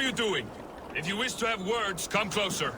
you doing? If you wish to have words, come closer.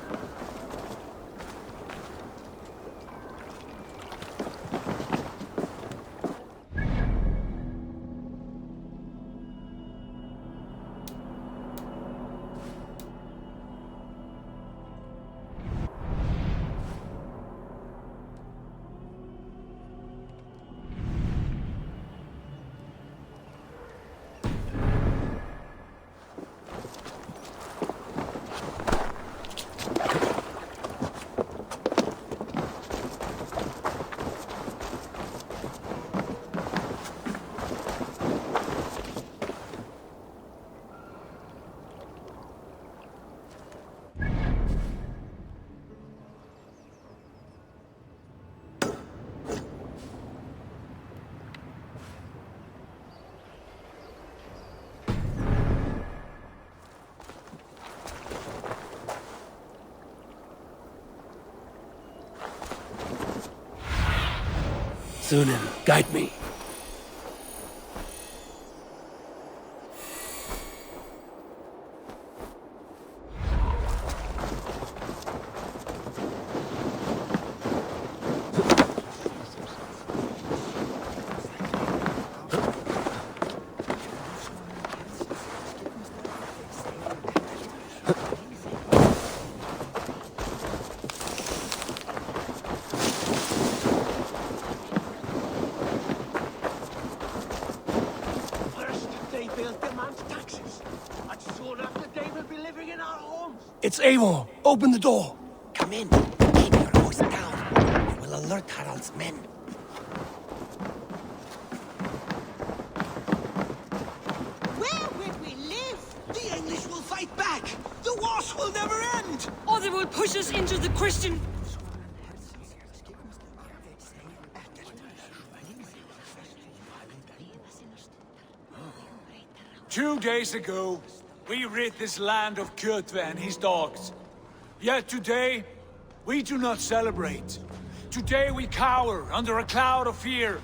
Sunan, guide me. It's Eivor! Open the door! Come in. Keep your voice down. It will alert Harald's men. Where will we live? The English will fight back! The wars will never end! Or they will push us into the Christian... 2 days ago, we rid this land of Kjotve and his dogs. Yet today, we do not celebrate. Today we cower under a cloud of fear.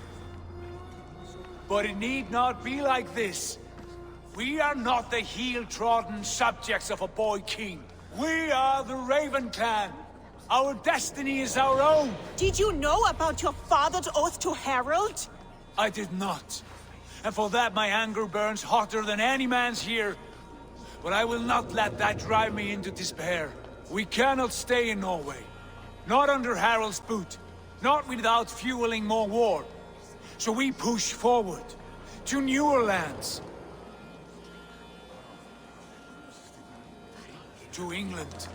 But it need not be like this. We are not the heel-trodden subjects of a boy king. We are the Raven clan. Our destiny is our own. Did you know about your father's oath to Harald? I did not. And for that my anger burns hotter than any man's here. But I will not let that drive me into despair. We cannot stay in Norway. Not under Harald's boot. Not without fueling more war. So we push forward. To newer lands. To England.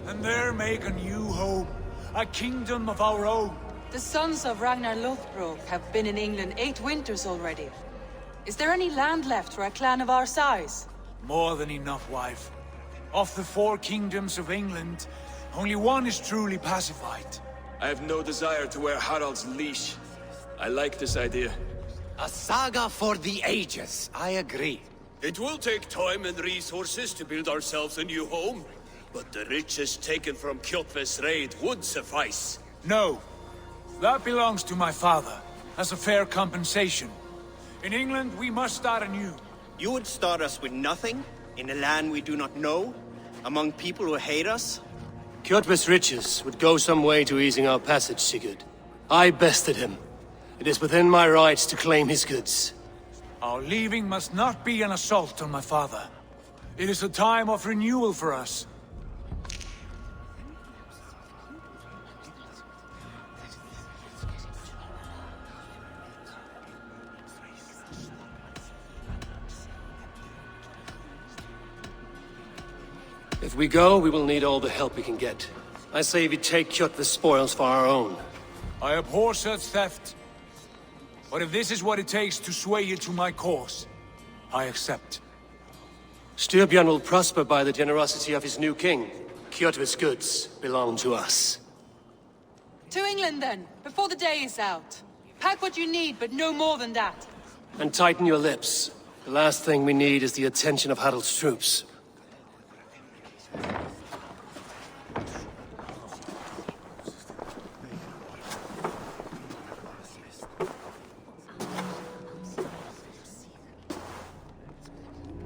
And there make a new home. A kingdom of our own. The sons of Ragnar Lothbrok have been in England 8 winters already. Is there any land left for a clan of our size? More than enough, wife. Of the 4 kingdoms of England, only one is truly pacified. I have no desire to wear Harald's leash. I like this idea. A saga for the ages, I agree. It will take time and resources to build ourselves a new home, but the riches taken from Kjotve's raid would suffice. No. That belongs to my father, as a fair compensation. In England, we must start anew. You would start us with nothing? In a land we do not know? Among people who hate us? Kjotve's riches would go some way to easing our passage, Sigurd. I bested him. It is within my rights to claim his goods. Our leaving must not be an assault on my father. It is a time of renewal for us. If we go, we will need all the help we can get. I say we take Kjotve's spoils for our own. I abhor such theft. But if this is what it takes to sway you to my cause, I accept. Styrbjörn will prosper by the generosity of his new king. Kjotve's goods belong to us. To England then, before the day is out. Pack what you need, but no more than that. And tighten your lips. The last thing we need is the attention of Harald's troops.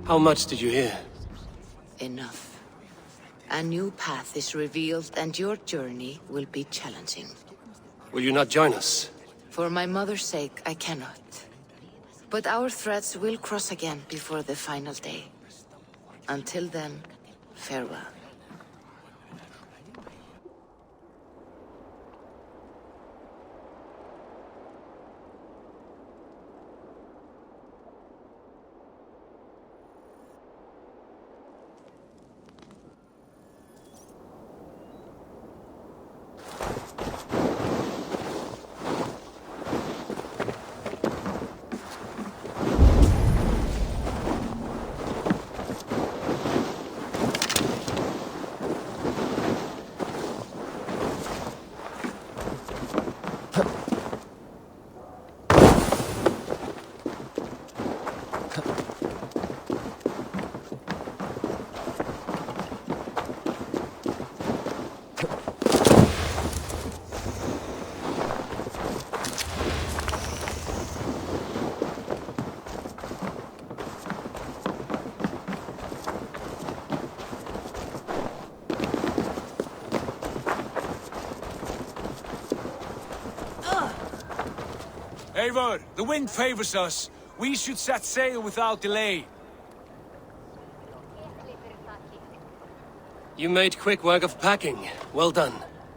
How much did you hear? enough. A new path is revealed and your journey will be challenging. Will you not join us? For my mother's sake, I cannot. But our threads will cross again before the final day. Until then, farewell. Eivor, the wind favors us. We should set sail without delay. You made quick work of packing. Well done.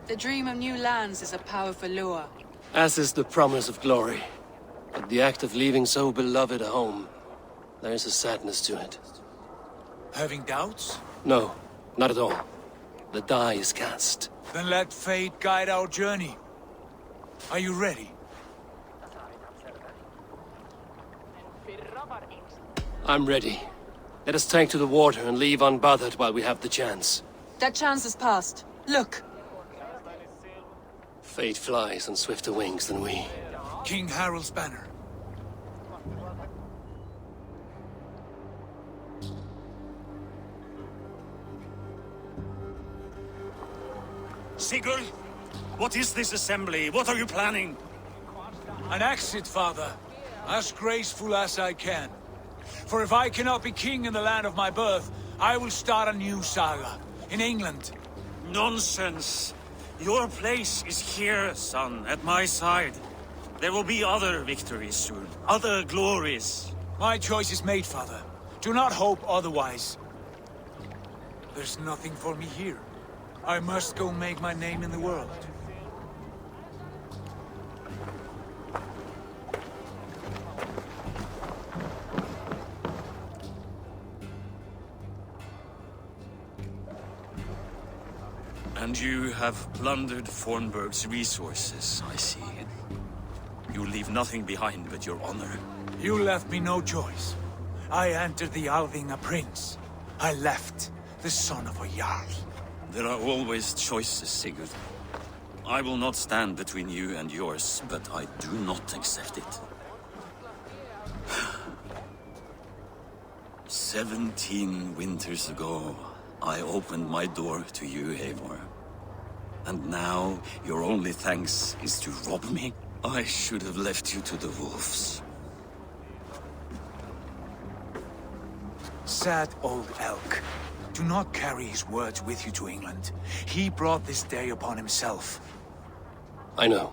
The dream of new lands is a powerful lure. As is the promise of glory. But the act of leaving so beloved a home, there is a sadness to it. Having doubts? No, not at all. The die is cast. Then let fate guide our journey. Are you ready? I'm ready. Let us take to the water and leave unbothered while we have the chance. That chance is past. Look! Fate flies on swifter wings than we. King Harald's banner. Sigurd, what is this assembly? What are you planning? An exit, father. As graceful as I can. For if I cannot be king in the land of my birth, I will start a new saga. In England. Nonsense. Your place is here, son, at my side. There will be other victories soon. Other glories. My choice is made, father. Do not hope otherwise. There's nothing for me here. I must go make my name in the world. And you have plundered Fornburg's resources, I see. You leave nothing behind but your honor. You left me no choice. I entered the Alving a prince. I left the son of a Jarl. There are always choices, Sigurd. I will not stand between you and yours, but I do not accept it. 17 winters ago, I opened my door to you, Eivor. And now, your only thanks is to rob me? I should have left you to the wolves. Sad old elk. Do not carry his words with you to England. He brought this day upon himself. I know.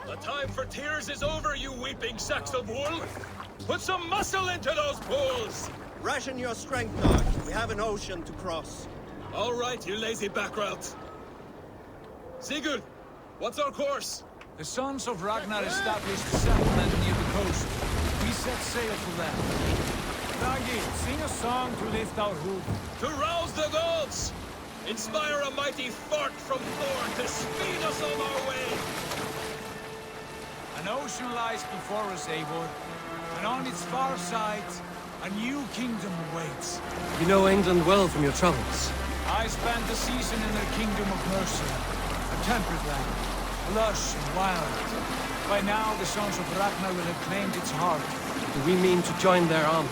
The time for tears is over, you weeping sacks of wool! Put some muscle into those bulls! Ration your strength, dog. We have an ocean to cross. All right, you lazy backrouts. Sigurd, what's our course? The sons of Ragnar established a settlement near the coast. We set sail for them. Ragi, sing a song to lift our hoof. To rouse the gods! Inspire a mighty fart from Thor to speed us on our way! An ocean lies before us, Eivor. And on its far side, a new kingdom awaits. You know England well from your travels. I spent a season in their kingdom of Mercia. A temperate land, lush and wild. By now, the sons of Ragnar will have claimed its heart. Do we mean to join their army?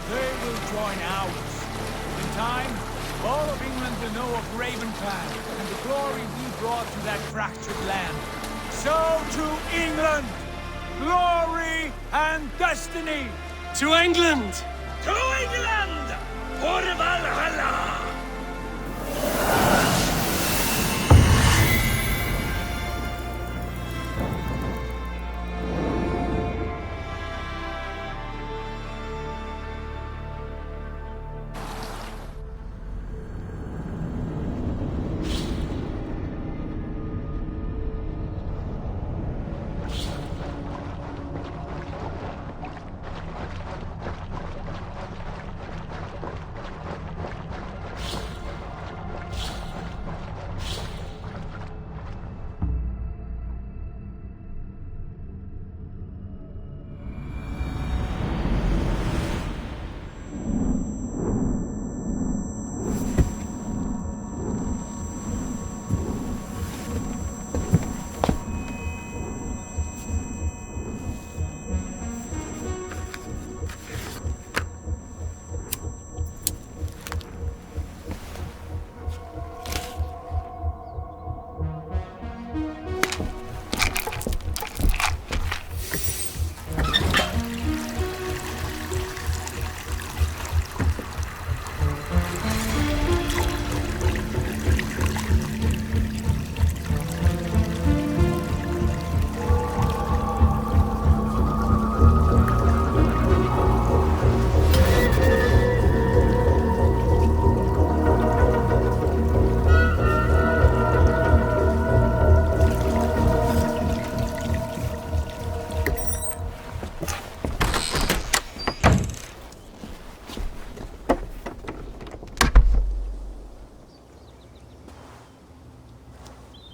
They will join ours. In time, All of England will know of Raven Clan and the glory we brought to that fractured land. So to England, glory and destiny! To England! To England! For Valhalla!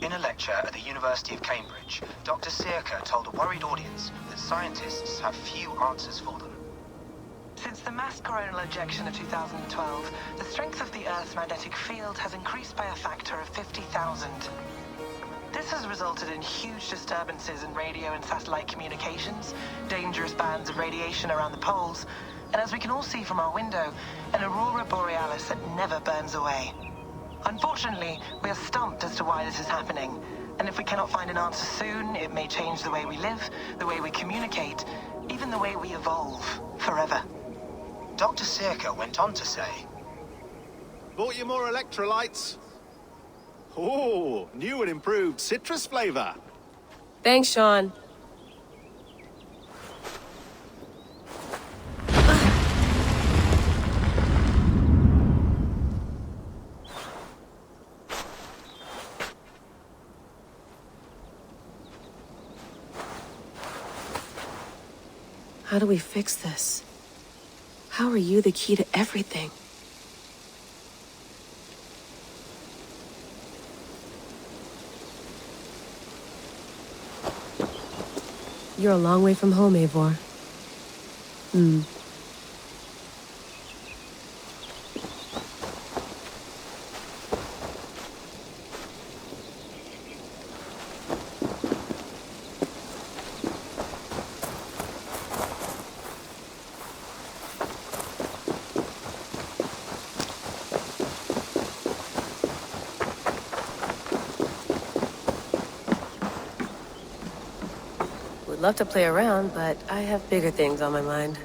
In a lecture at the University of Cambridge, Dr. Circa told a worried audience that scientists have few answers for them. Since the mass coronal ejection of 2012, the strength of the Earth's magnetic field has increased by a factor of 50,000. This has resulted in huge disturbances in radio and satellite communications, dangerous bands of radiation around the poles, and as we can all see from our window, an aurora borealis that never burns away. Unfortunately, we are stumped as to why this is happening, and if we cannot find an answer soon, it may change the way we live, the way we communicate, even the way we evolve, forever. Dr. Circa went on to say, Bought you more electrolytes? Oh, new and improved citrus flavor. Thanks, Sean. How do we fix this? How are you the key to everything? You're a long way from home, Eivor. Love to play around, but I have bigger things on my mind.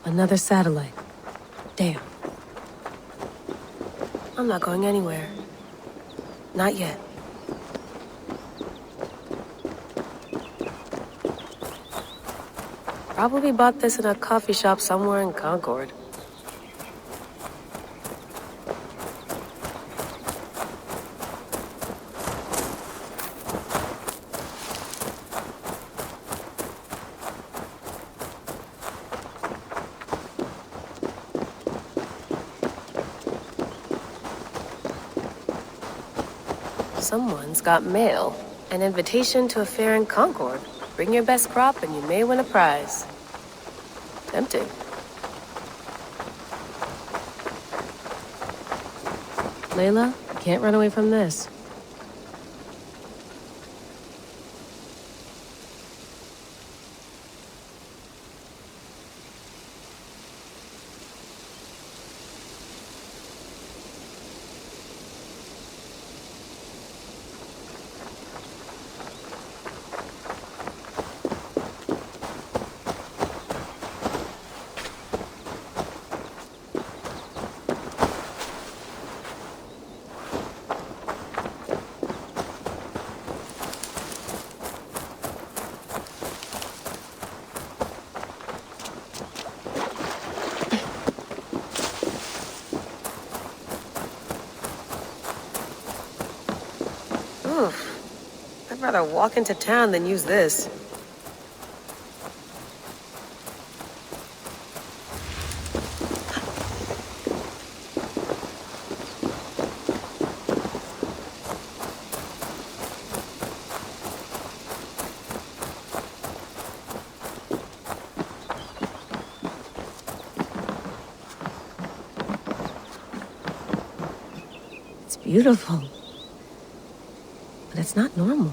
Another satellite. Damn. I'm not going anywhere. Not yet. Probably bought this in a coffee shop somewhere in Concord. Someone's got mail. An invitation to a fair in Concord. Bring your best crop and you may win a prize. Tempting. Layla, you can't run away from this. I'd rather walk into town than use this. It's beautiful. But it's not normal.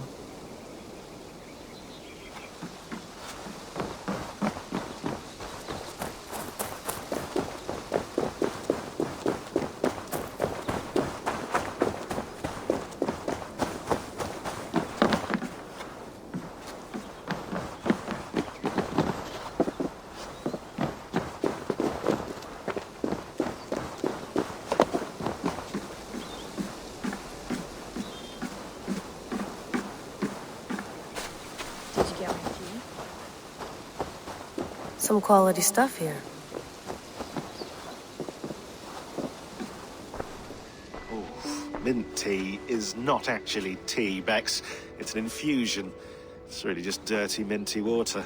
Some quality stuff here. Mint tea is not actually tea, Bex. It's an infusion. It's really just dirty, minty water.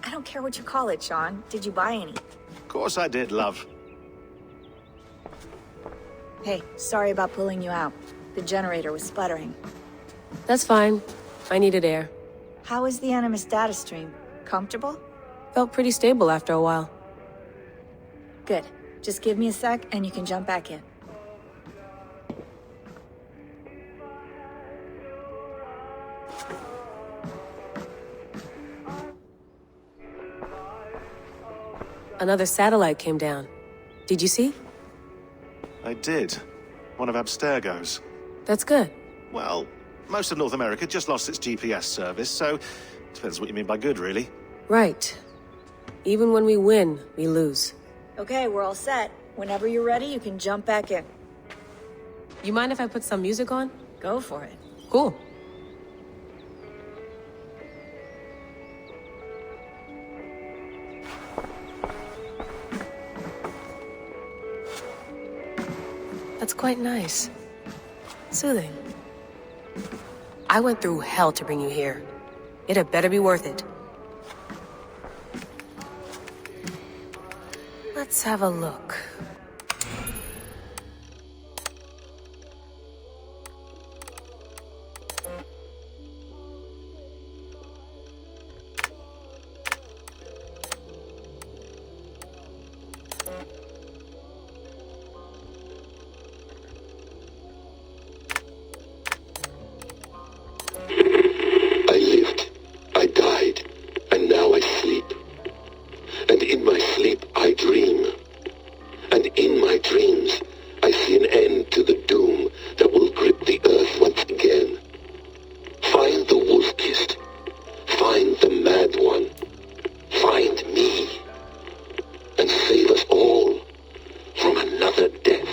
I don't care what you call it, Sean. Did you buy any? Of course I did, love. Hey, sorry about pulling you out. The generator was sputtering. That's fine. I needed air. How is the Animus data stream? Comfortable? Felt pretty stable after a while. Good. Just give me a sec and you can jump back in. Another satellite came down. Did you see? I did. One of Abstergo's. That's good. Well, most of North America just lost its GPS service, so depends what you mean by good, really. Right. Even when we win, we lose. Okay, we're all set. Whenever you're ready, you can jump back in. You mind if I put some music on? Go for it. Cool. That's quite nice. Soothing. I went through hell to bring you here. It had better be worth it. Let's have a look. I lived, I died, and now I sleep. And in my sleep I dream. And in my dreams I see an end to the doom that will grip the earth once again. Find the wolf-kissed. Find the mad one. Find me. And save us all from another death.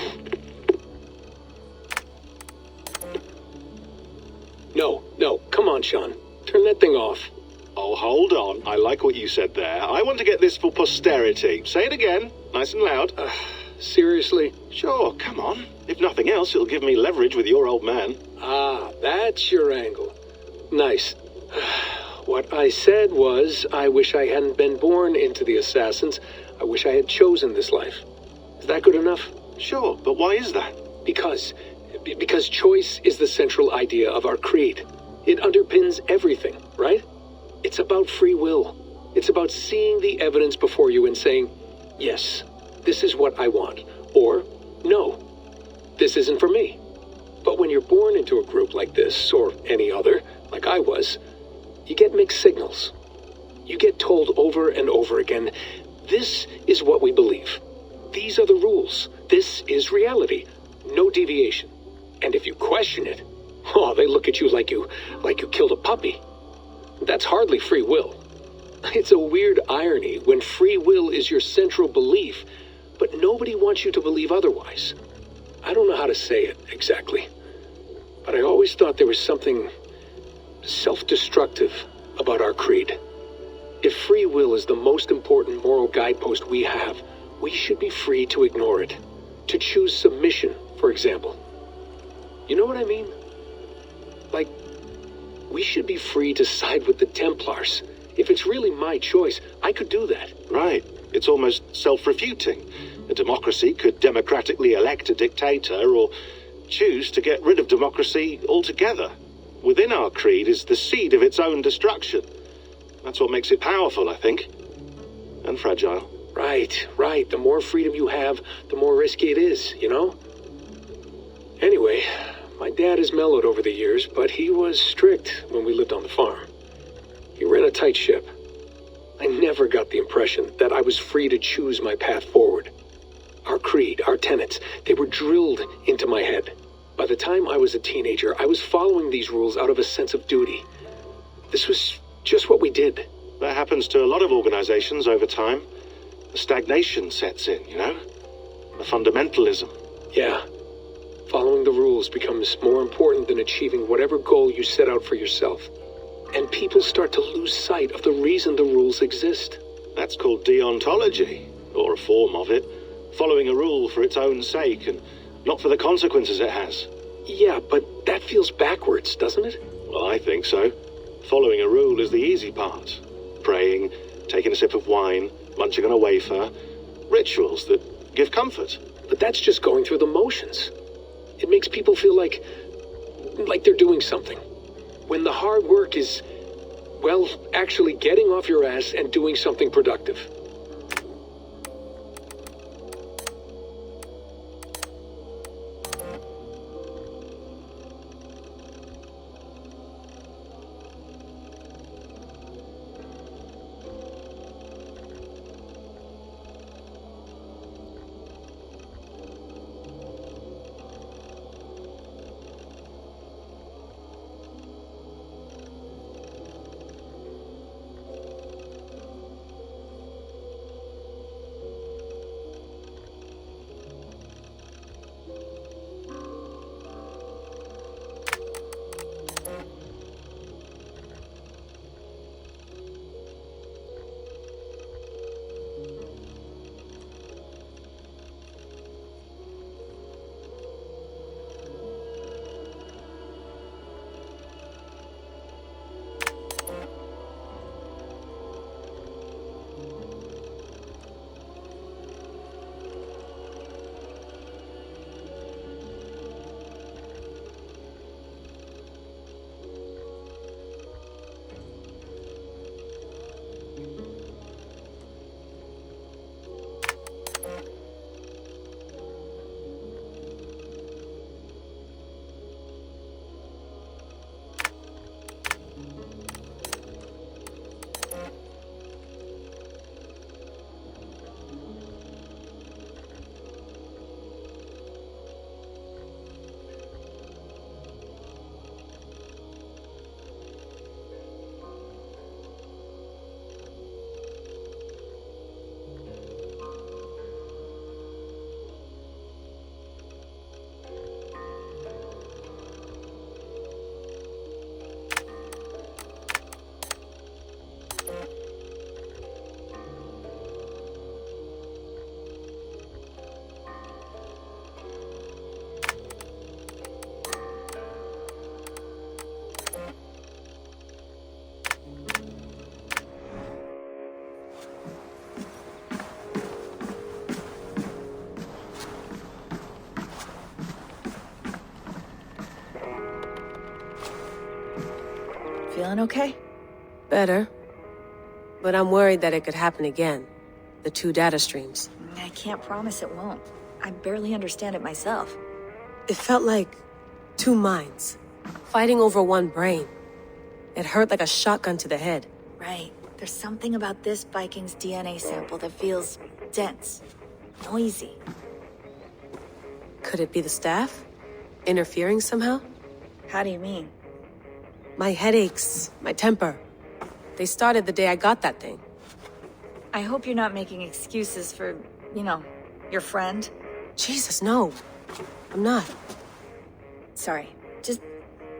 No, come on, Sean. Turn that thing off. Oh, hold on. I like what you said there. I want to get this for posterity. Say it again, nice and loud. Seriously? Sure, come on. If nothing else, it'll give me leverage with your old man. Ah, that's your angle. Nice. What I said was, I wish I hadn't been born into the Assassins. I wish I had chosen this life. Is that good enough? Sure, but why is that? Because choice is the central idea of our creed. It underpins everything, right? It's about free will. It's about seeing the evidence before you and saying, yes, this is what I want, or no, this isn't for me. But when you're born into a group like this, or any other, like I was, you get mixed signals. You get told over and over again, this is what we believe. These are the rules. This is reality. No deviation. And if you question it, oh, they look at you like you killed a puppy. That's hardly free will. It's a weird irony when free will is your central belief, but nobody wants you to believe otherwise. I don't know how to say it exactly, but I always thought there was something self-destructive about our creed. If free will is the most important moral guidepost we have, we should be free to ignore it. To choose submission, for example. You know what I mean? Like, we should be free to side with the Templars. If it's really my choice, I could do that. Right. It's almost self-refuting. A democracy could democratically elect a dictator or choose to get rid of democracy altogether. Within our creed is the seed of its own destruction. That's what makes it powerful, I think. And fragile. Right. The more freedom you have, the more risky it is, you know? Anyway, my dad has mellowed over the years, but he was strict when we lived on the farm. He ran a tight ship. I never got the impression that I was free to choose my path forward. Our creed, our tenets, they were drilled into my head. By the time I was a teenager, I was following these rules out of a sense of duty. This was just what we did. That happens to a lot of organizations over time. The stagnation sets in, you know? The fundamentalism. Yeah. Following the rules becomes more important than achieving whatever goal you set out for yourself. And people start to lose sight of the reason the rules exist. That's called deontology, or a form of it. Following a rule for its own sake, and not for the consequences it has. Yeah, but that feels backwards, doesn't it? Well, I think so. Following a rule is the easy part. Praying, taking a sip of wine, munching on a wafer. Rituals that give comfort. But that's just going through the motions. It makes people feel like they're doing something. When the hard work is, well, actually getting off your ass and doing something productive. Feeling okay? Better. But I'm worried that it could happen again. The two data streams. I can't promise it won't. I barely understand it myself. It felt like two minds, fighting over one brain. It hurt like a shotgun to the head. Right. There's something about this Viking's DNA sample that feels dense, noisy. Could it be the staff? Interfering somehow? How do you mean? My headaches, my temper. They started the day I got that thing. I hope you're not making excuses for, you know, your friend. Jesus, no. I'm not. Sorry. Just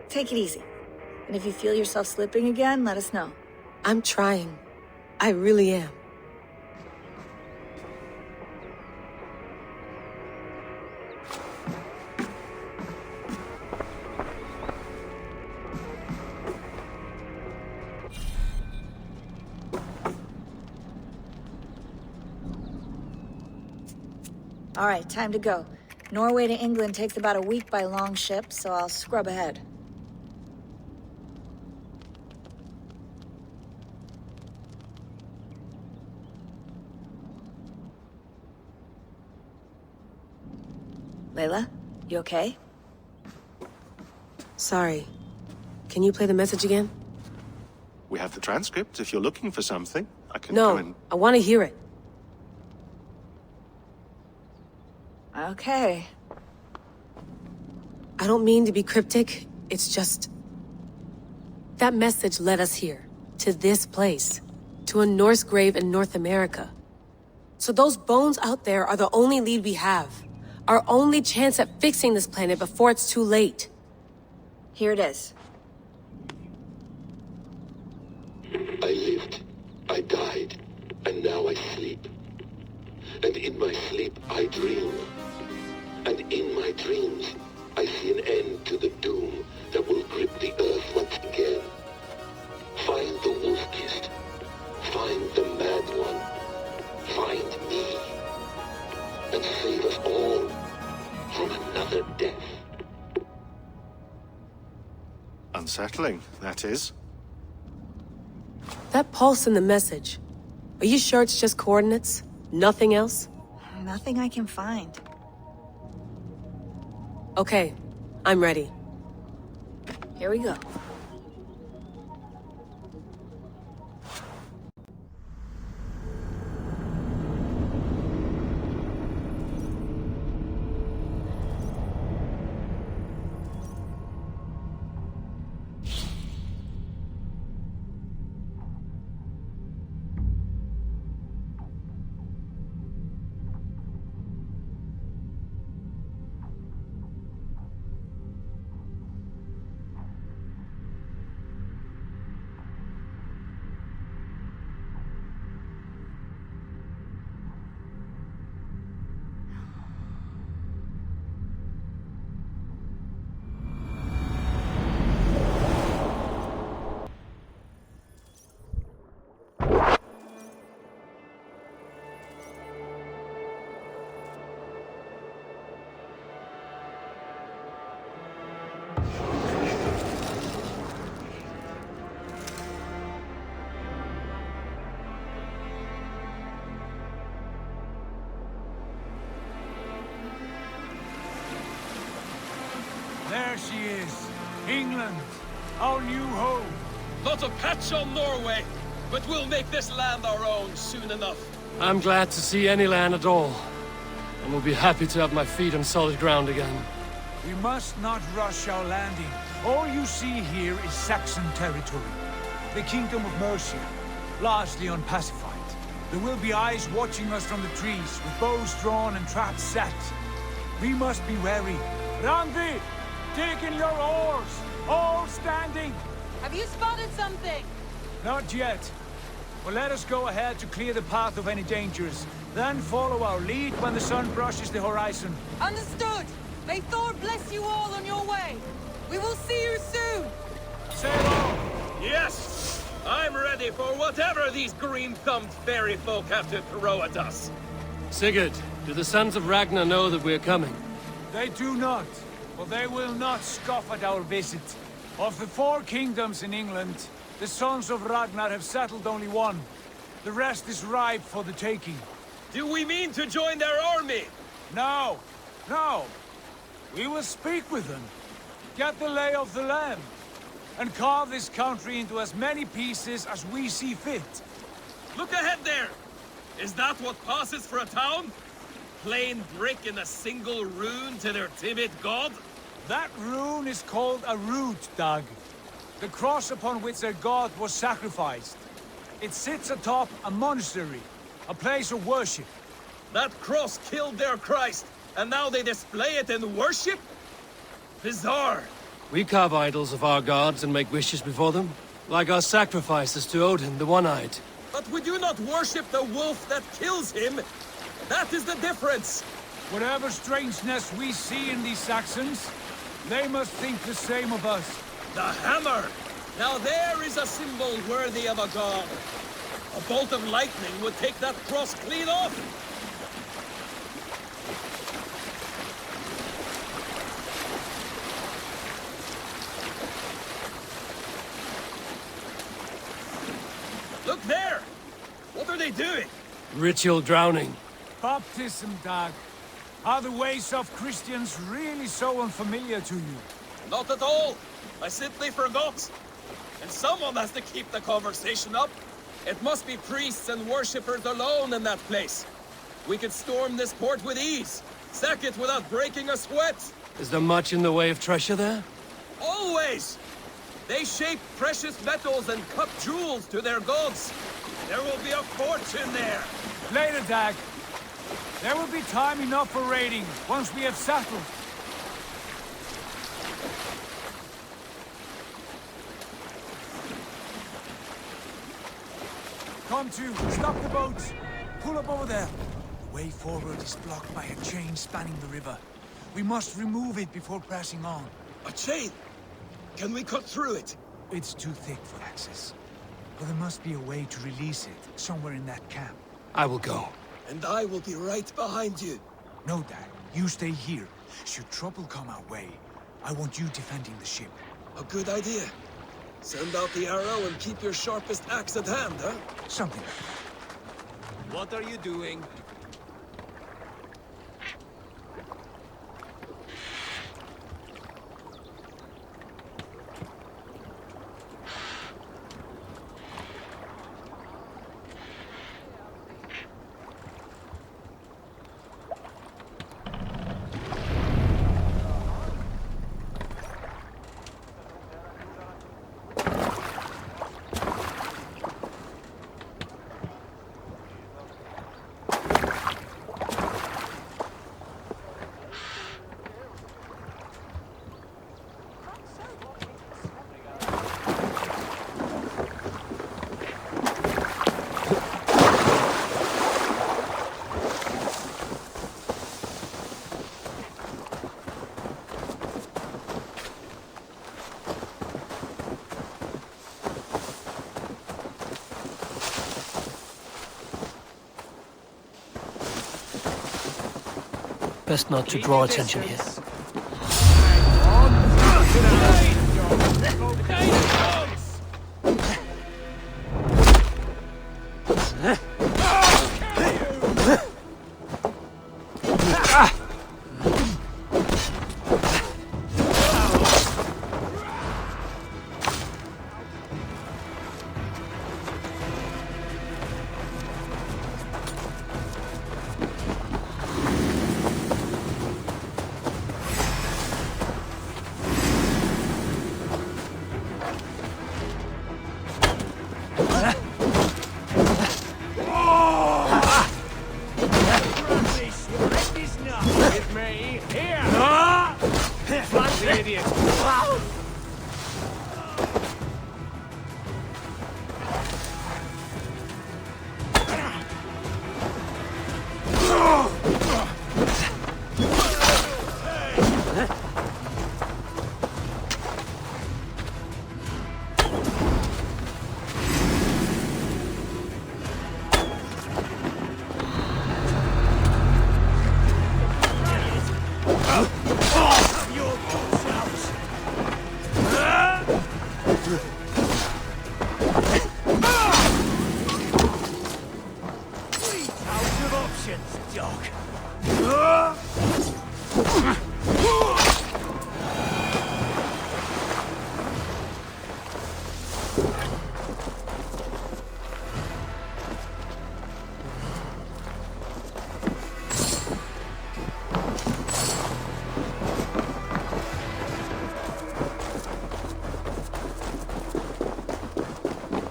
take it easy. And if you feel yourself slipping again, let us know. I'm trying. I really am. All right, time to go. Norway to England takes about a week by long ship, so I'll scrub ahead. Layla, you okay? Sorry. Can you play the message again? We have the transcript if you're looking for something. I can No, go and... I want to hear it. Okay. I don't mean to be cryptic. It's just... That message led us here. To this place. To a Norse grave in North America. So those bones out there are the only lead we have. Our only chance at fixing this planet before it's too late. Here it is. I lived, I died, and now I sleep. And in my sleep I dream. And in my dreams I see an end to the doom that will grip the earth once again. Find the wolf-kissed. Find the mad one. Find me. And save us all from another death. Unsettling, that is. That pulse in the message. Are you sure it's just coordinates? Nothing else? Nothing I can find. Okay, I'm ready. Here we go. There she is. England. Our new home. Not a patch on Norway, but we'll make this land our own soon enough. I'm glad to see any land at all. And will be happy to have my feet on solid ground again. We must not rush our landing. All you see here is Saxon territory. The Kingdom of Mercia, largely unpacified. There will be eyes watching us from the trees, with bows drawn and traps set. We must be wary. Randvi, take in your oars, all standing. Have you spotted something? Not yet. But let us go ahead to clear the path of any dangers. Then follow our lead when the sun brushes the horizon. Understood. May Thor bless you all on your way. We will see you soon. Sail on. Yes! I'm ready for whatever these green-thumbed fairy folk have to throw at us. Sigurd, do the sons of Ragnar know that we're coming? They do not, but they will not scoff at our visit. Of the 4 kingdoms in England, the sons of Ragnar have settled only one. The rest is ripe for the taking. Do we mean to join their army? No, no. We will speak with them, get the lay of the land, and carve this country into as many pieces as we see fit. Look ahead there! Is that what passes for a town? Plain brick in a single rune to their timid god? That rune is called a root, Doug. The cross upon which their god was sacrificed. It sits atop a monastery, a place of worship. That cross killed their Christ, and now they display it in worship? Bizarre. We carve idols of our gods and make wishes before them, like our sacrifices to Odin, the One-Eyed. But we do not worship the wolf that kills him. That is the difference. Whatever strangeness we see in these Saxons, they must think the same of us. The hammer! Now there is a symbol worthy of a god. A bolt of lightning would take that cross clean off. Look there! What are they doing? Ritual drowning. Baptism, Doug. Are the ways of Christians really so unfamiliar to you? Not at all. I simply forgot. And someone has to keep the conversation up. It must be priests and worshippers alone in that place. We could storm this port with ease. Sack it without breaking a sweat. Is there much in the way of treasure there? Always! They shape precious metals and cut jewels to their gods. There will be a fortune there. Later, Dag. There will be time enough for raiding, once we have settled. Come to, stop the boats. Pull up over there. The way forward is blocked by a chain spanning the river. We must remove it before pressing on. A chain? Can we cut through it? It's too thick for access. But there must be a way to release it, somewhere in that camp. I will go. And I will be right behind you. No, Dad. You stay here. Should trouble come our way, I want you defending the ship. A good idea. Send out the arrow and keep your sharpest axe at hand, huh? Something like that. What are you doing? Best not to draw attention here.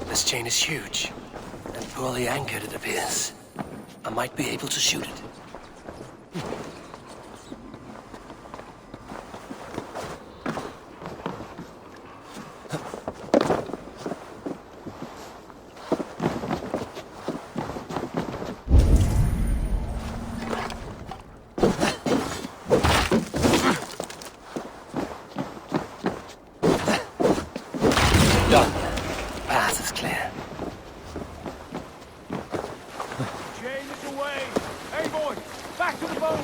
This chain is huge, and poorly anchored, it appears. I might be able to shoot it. Done. Path is clear. Chain is away! Hey, boy! Back to the boat!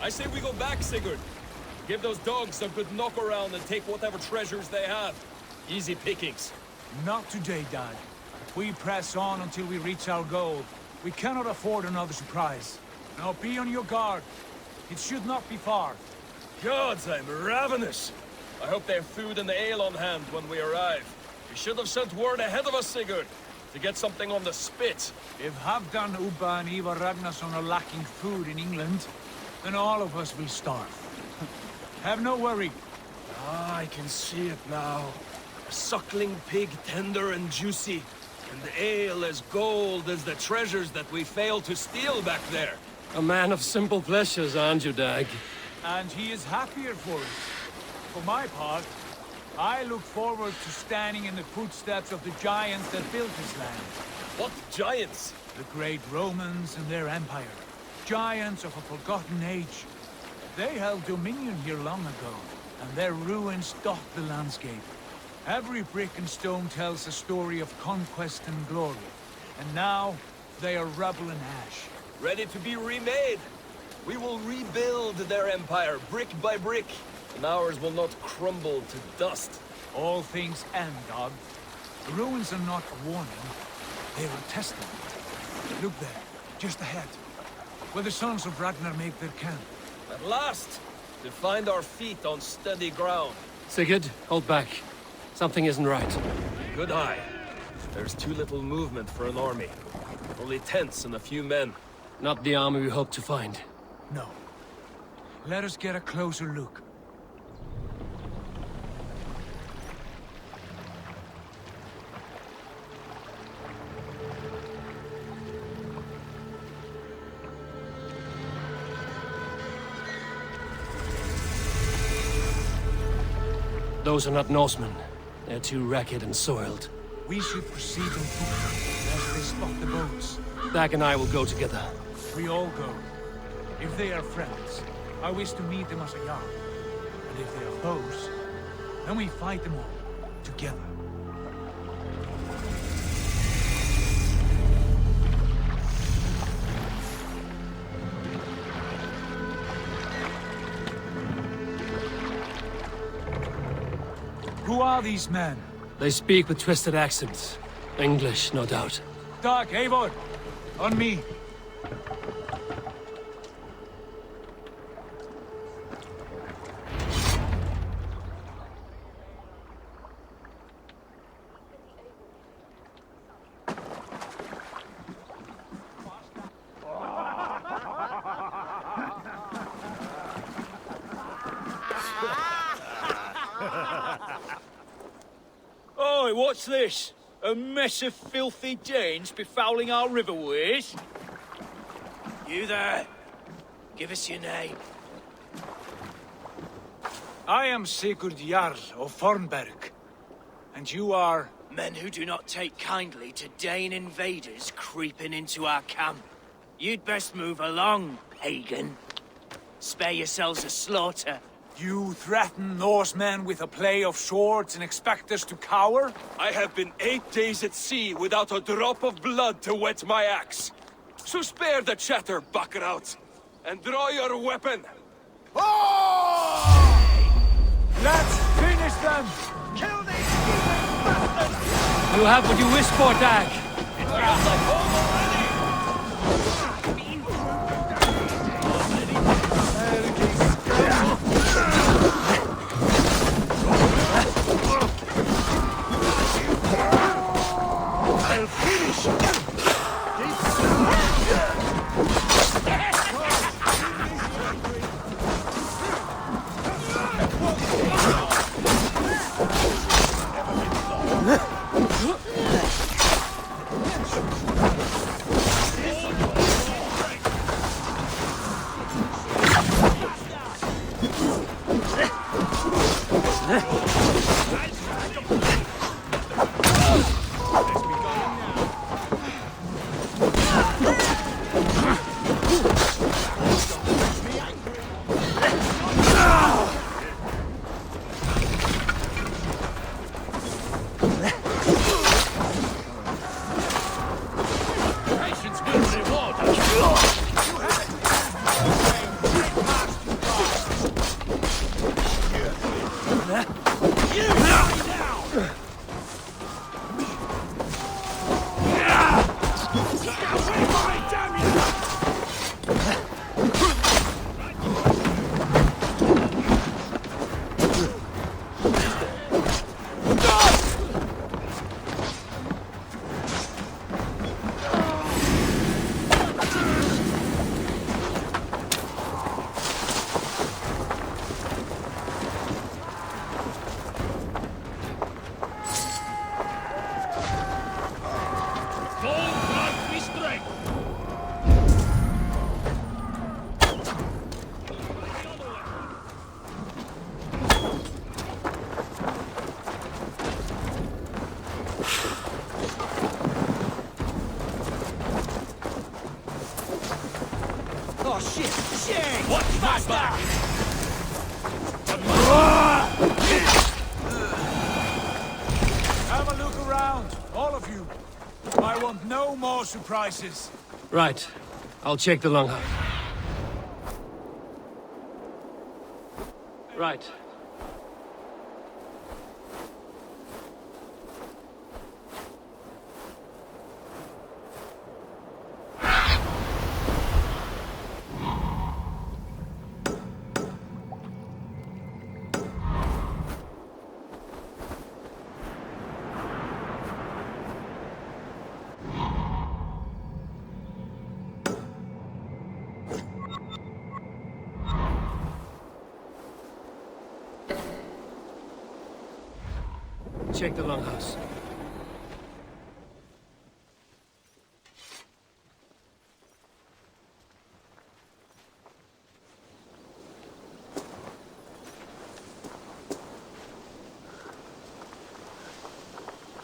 I say we go back, Sigurd. Give those dogs a good knock around and take whatever treasures they have. Easy pickings. Not today, Dad. We press on until we reach our goal. We cannot afford another surprise. Now be on your guard. It should not be far. Gods, I'm ravenous. I hope they have food and ale on hand when we arrive. You should have sent word ahead of us, Sigurd, to get something on the spit. If Halfdan, Ubba and Ivar Ragnarsson are lacking food in England, then all of us will starve. Have no worry. Ah, I can see it now. A suckling pig, tender and juicy. And the ale as gold as the treasures that we failed to steal back there. A man of simple pleasures, aren't you, Dag? And he is happier for it. For my part, I look forward to standing in the footsteps of the giants that built this land. What giants? The great Romans and their empire. Giants of a forgotten age. They held dominion here long ago, and their ruins dot the landscape. Every brick and stone tells a story of conquest and glory. And now, they are rubble and ash. Ready to be remade. We will rebuild their empire, brick by brick. And ours will not crumble to dust. All things end, Dog. The ruins are not a warning. They are a testament. Look there, just ahead. Where the sons of Ragnar make their camp. At last! To find our feet on steady ground. Sigurd, hold back. Something isn't right. Good eye. There's too little movement for an army. Only tents and a few men. Not the army we hoped to find. No. Let us get a closer look. Those are not Norsemen. They're too ragged and soiled. We should proceed on foot. Dag and I will go together. We all go. If they are friends, I wish to meet them as a yard. And if they are foes, then we fight them all, together. Who are these men? They speak with twisted accents. English, no doubt. Dag, Eivor! On me! Oi, what's this? A mess of filthy Danes befouling our riverways? You there. Give us your name. I am Sigurd Jarl of Fornberg. And you are... Men who do not take kindly to Dane invaders creeping into our camp. You'd best move along, pagan. Spare yourselves a slaughter. You threaten Norsemen with a play of swords and expect us to cower? I have been 8 days at sea without a drop of blood to wet my axe. So spare the chatter, buckerouts, and draw your weapon. Let's finish them! Kill these heathen bastards! You have what you wish for, Dag. It feels like home already! I'll finish you! Oh shit! Shit! What faster! Have a look around, all of you. I want no more surprises. Right. I'll check the longhouse. Right. Check the longhouse.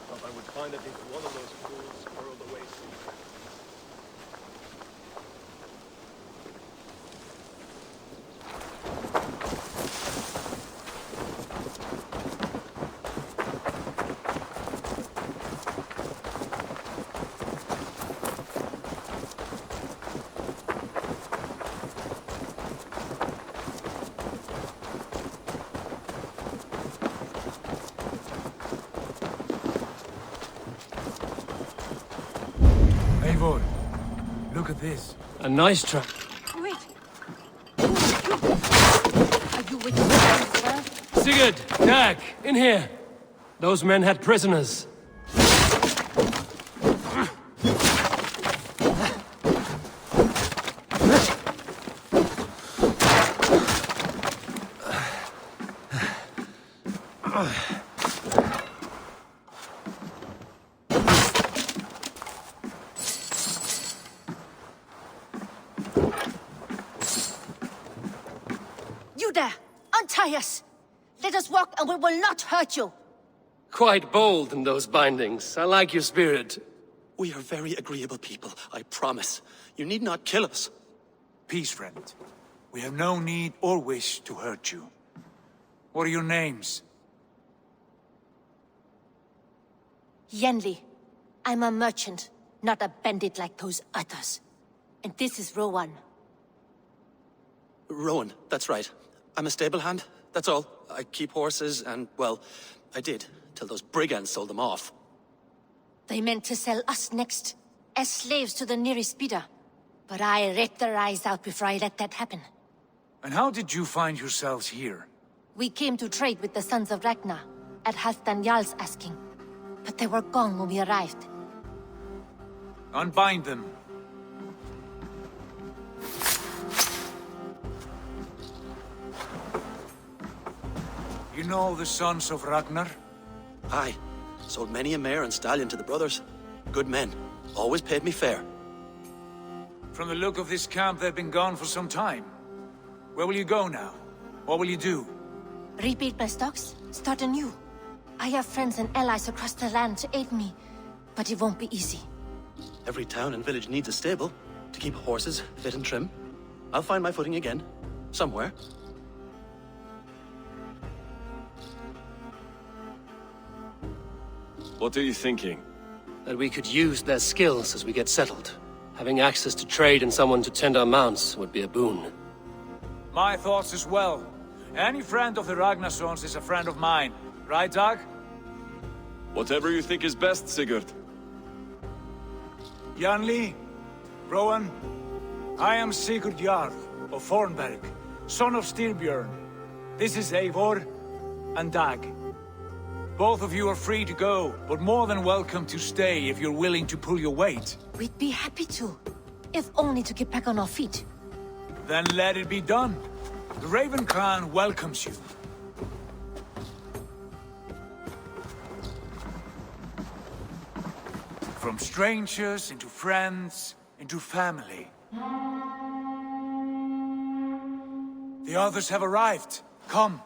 Thought I would find at least one of those fools squirreled away somewhere. Eivor, look at this. A nice trap. Wait. Are you with me as well? Sigurd! Dag! In here! Those men had prisoners. You there! Untie us! Let us walk and we will not hurt you! Quite bold in those bindings. I like your spirit. We are very agreeable people, I promise. You need not kill us. Peace, friend. We have no need or wish to hurt you. What are your names? Yenli. I'm a merchant, not a bandit like those others. And this is Rowan. Rowan, that's right. I'm a stable hand, that's all. I keep horses and, well, I did, till those brigands sold them off. They meant to sell us next, as slaves to the nearest bidder. But I ripped their eyes out before I let that happen. And how did you find yourselves here? We came to trade with the Sons of Ragnar, at Halfdan Jarl's asking. But they were gone when we arrived. Unbind them. You know the Sons of Ragnar? Aye. Sold many a mare and stallion to the brothers. Good men. Always paid me fair. From the look of this camp, they've been gone for some time. Where will you go now? What will you do? Rebuild my stocks, start anew. I have friends and allies across the land to aid me, but it won't be easy. Every town and village needs a stable to keep horses fit and trim. I'll find my footing again. Somewhere. What are you thinking? That we could use their skills as we get settled. Having access to trade and someone to tend our mounts would be a boon. My thoughts as well. Any friend of the Ragnarsons is a friend of mine. Right, Dag? Whatever you think is best, Sigurd. Janli, Rowan, I am Sigurd Jarl of Fornberg, son of Styrbjörn. This is Eivor and Dag. Both of you are free to go, but more than welcome to stay if you're willing to pull your weight. We'd be happy to, if only to get back on our feet. Then let it be done. The Raven clan welcomes you. From strangers into friends, into family. The others have arrived. Come.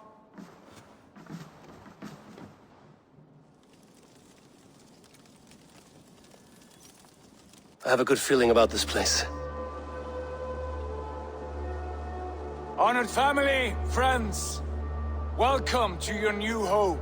I have a good feeling about this place. Honored family, friends, welcome to your new home.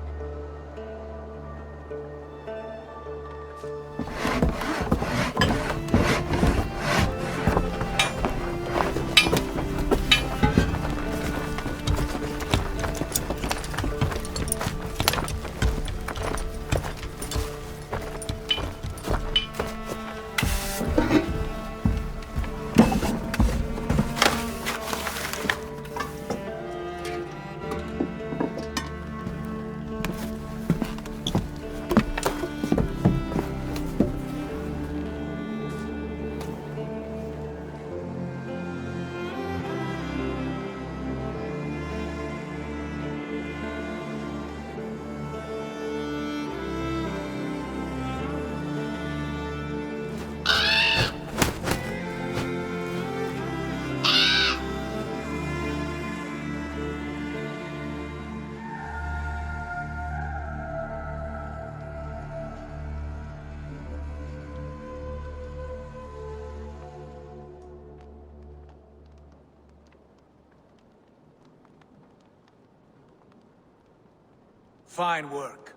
Fine work.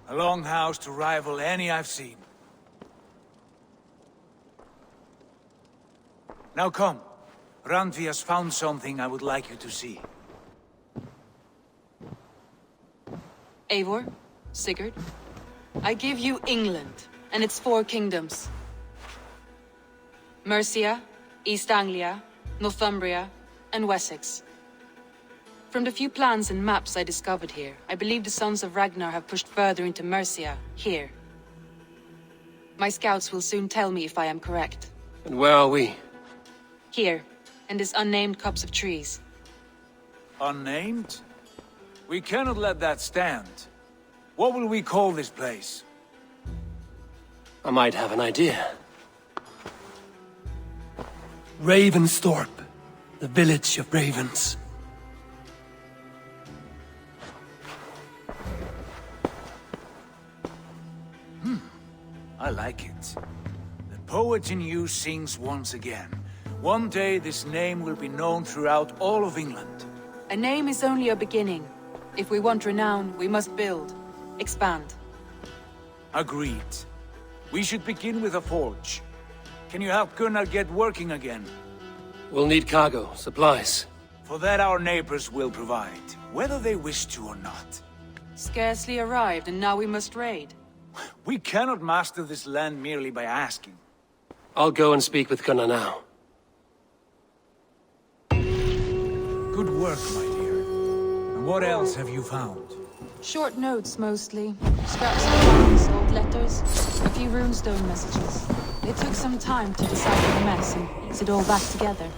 A longhouse to rival any I've seen. Now come. Randvi has found something I would like you to see. Eivor, Sigurd, I give you England and its 4 kingdoms. Mercia, East Anglia, Northumbria, and Wessex. From the few plans and maps I discovered here, I believe the Sons of Ragnar have pushed further into Mercia, here. My scouts will soon tell me if I am correct. And where are we? Here, in this unnamed copse of trees. Unnamed? We cannot let that stand. What will we call this place? I might have an idea. Ravensthorpe, the village of ravens. I like it. The poet in you sings once again. One day this name will be known throughout all of England. A name is only a beginning. If we want renown, we must build, expand. Agreed. We should begin with a forge. Can you help Gunnar get working again? We'll need cargo, supplies. For that our neighbors will provide, whether they wish to or not. Scarcely arrived, and now we must raid. We cannot master this land merely by asking. I'll go and speak with Gunnar now. Good work, my dear. And what else have you found? Short notes, mostly. Scraps of plans, old letters, a few runestone messages. It took some time to decipher the mess and piece it all back together.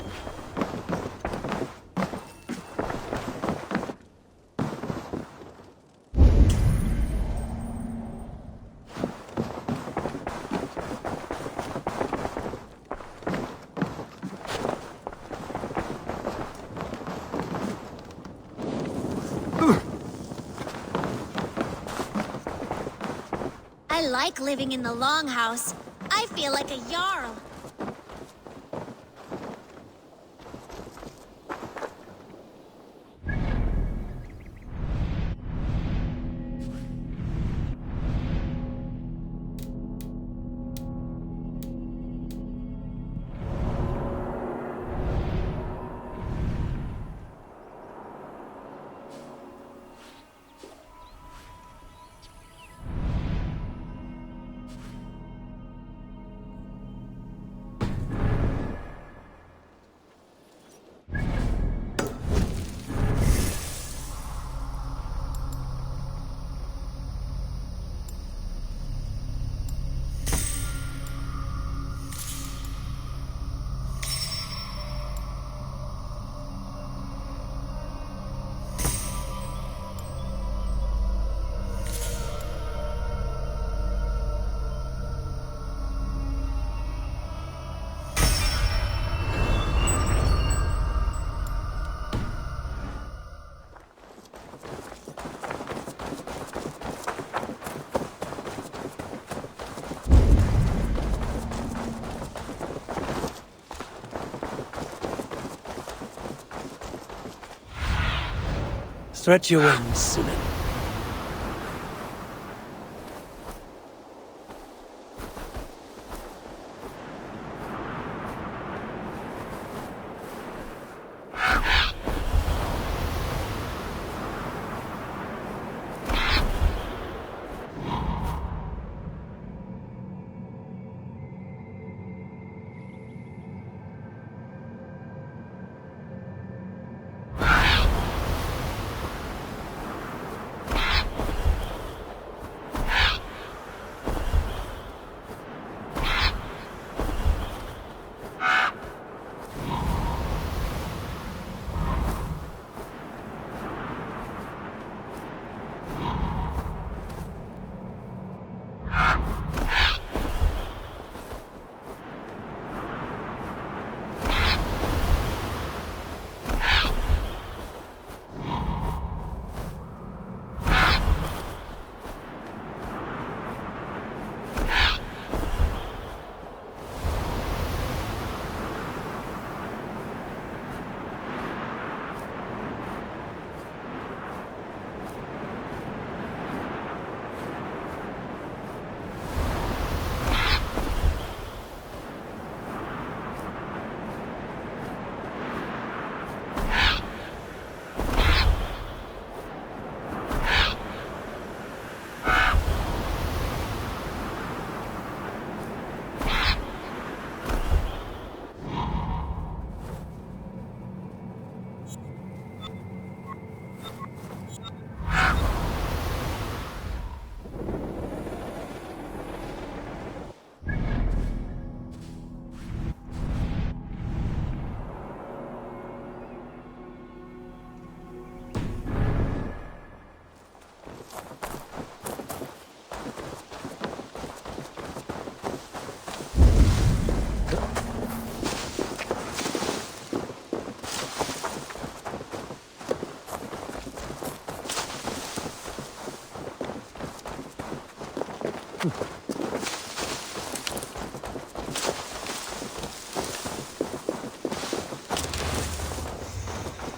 I like living in the Longhouse. I feel like a Jarl. Stretch your wings, Sinan.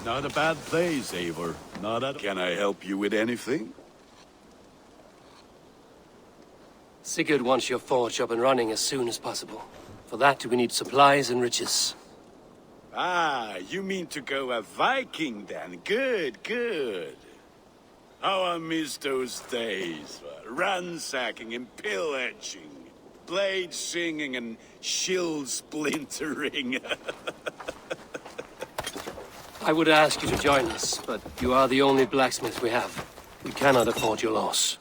Not a bad place, Eivor. Not at... Can I help you with anything? Sigurd wants your forge up and running as soon as possible. For that, we need supplies and riches. Ah, you mean to go a Viking then? Good, good. How I miss those days. Ransacking and pillaging. Blade singing and shield splintering. I would ask you to join us, but you are the only blacksmith we have. We cannot afford your loss.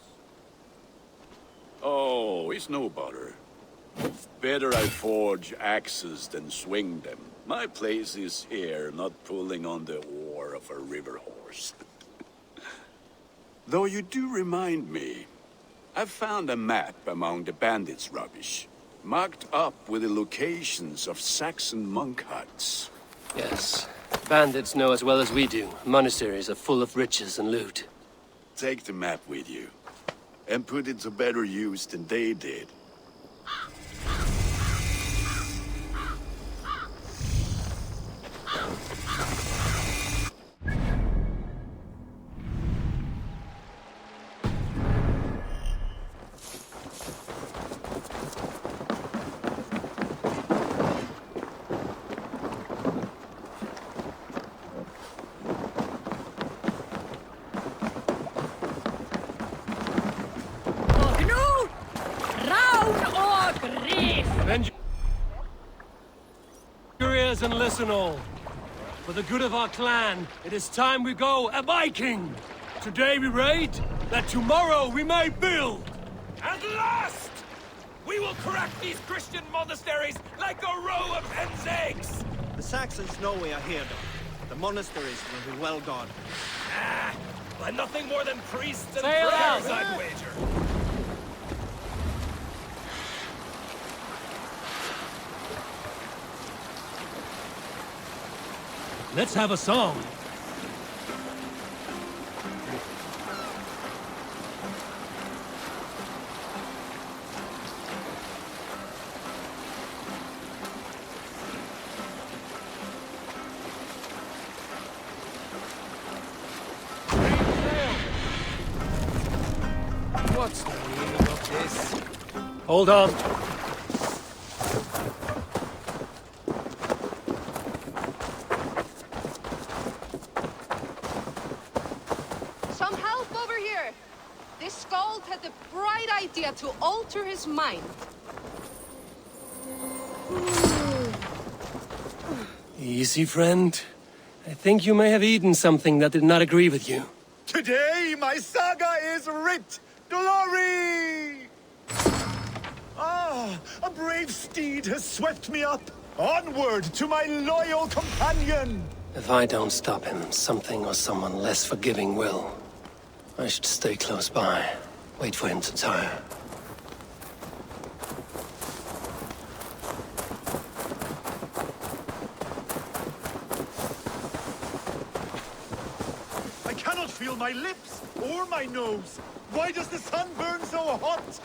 Oh, it's no bother. Better I forge axes than swing them. My place is here, not pulling on the oar of a river horse. Though you do remind me, I've found a map among the bandits' rubbish, marked up with the locations of Saxon monk huts. Yes. Bandits know as well as we do. Monasteries are full of riches and loot. Take the map with you, and put it to better use than they did. Bend your ears and listen all. For the good of our clan, it is time we go a Viking. Today we raid, that tomorrow we may build. At last! We will crack these Christian monasteries like a row of hen's eggs! The Saxons know we are here, though. The monasteries will be well guarded. Ah, by nothing more than priests and Sail prayers, out. I'd wager. Let's have a song. What's the meaning of this? Hold on. Some help over here! This Skald had the bright idea to alter his mind. Easy, friend. I think you may have eaten something that did not agree with you. Today, my saga is writ! Glory! Ah, a brave steed has swept me up. Onward to my loyal companion! If I don't stop him, something or someone less forgiving will. I should stay close by. Wait for him to tire. I cannot feel my lips or my nose. Why does the sun burn so hot?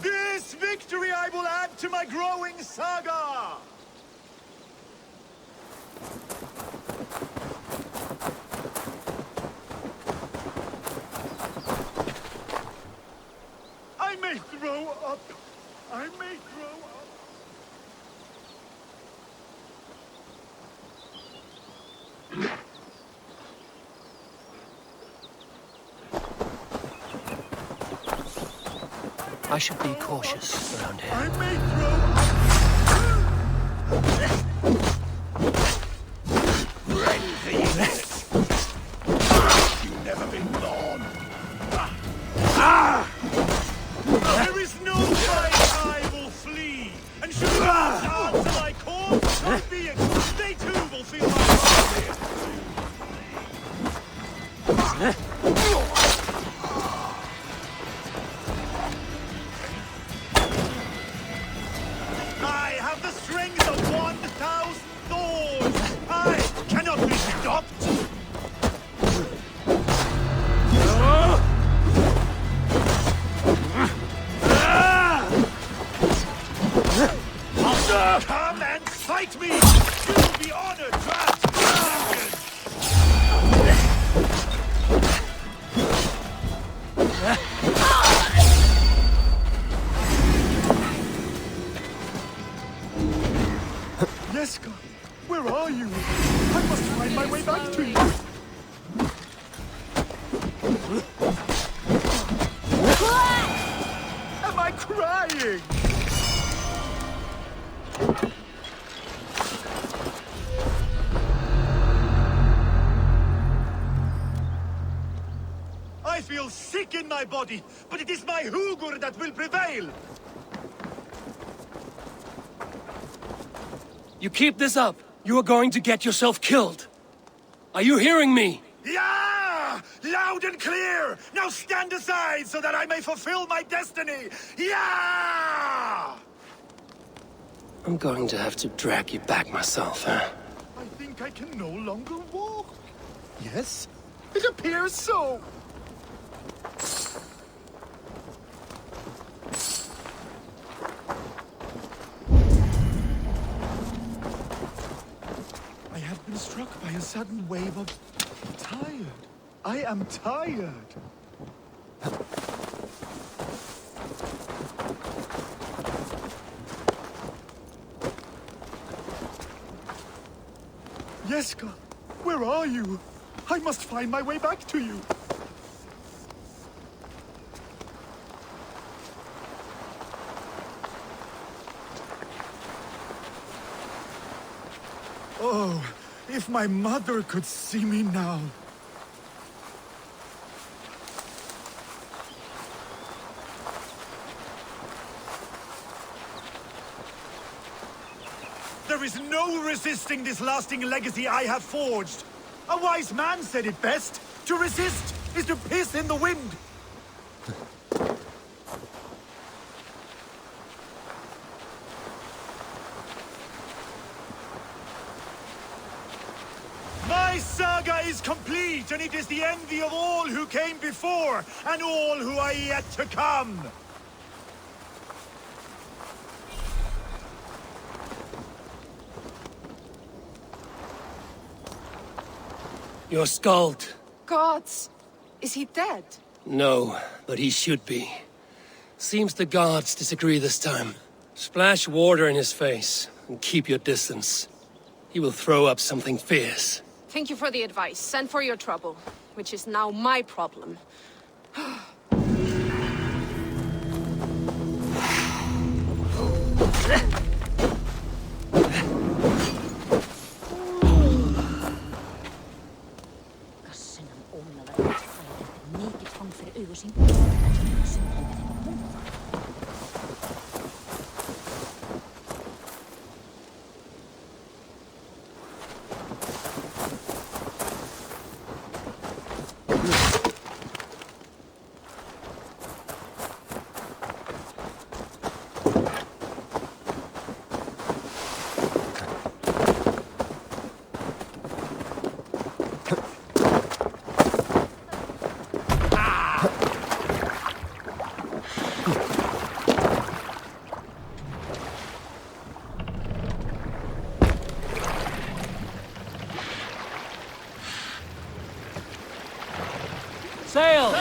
This victory I will add to my growing saga! I may throw up. I may throw up. I should be cautious around here. I may throw up. You've never been born. There is no fight I will flee, and should you answer my call, so be it. They too will feel my heart. I have the strength of 1,000 thorns. I cannot be stopped. dying! I feel sick in my body, but it is my Hugur that will prevail! You keep this up, you are going to get yourself killed. Are you hearing me? Yeah! Loud and clear! Now stand aside so that I may fulfill my destiny! Yeah! I'm going to have to drag you back myself, huh? I think I can no longer walk. Yes, it appears so. I have been struck by a sudden wave of tired. I am tired. Yeska, where are you? I must find my way back to you. Oh, if my mother could see me now. There is no resisting this lasting legacy I have forged. A wise man said it best. To resist is to piss in the wind. My saga is complete, and it is the envy of all who came before, and all who are yet to come. You're Skald. Gods! Is he dead? No, but he should be. Seems the guards disagree this time. Splash water in his face, and keep your distance. He will throw up something fierce. Thank you for the advice, and for your trouble, which is now my problem. Sail!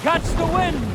Catch the wind!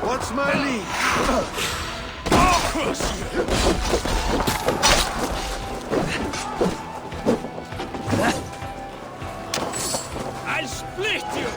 What's my lead? I'll split you!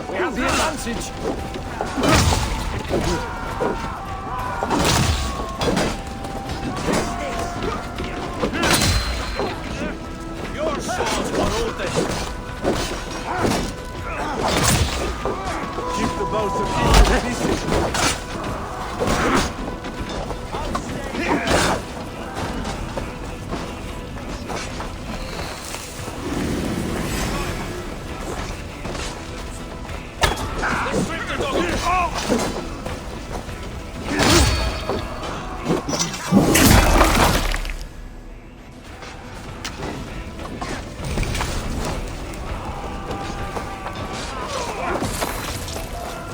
We have the advantage. Your swords were open! Keep the both of you in pieces.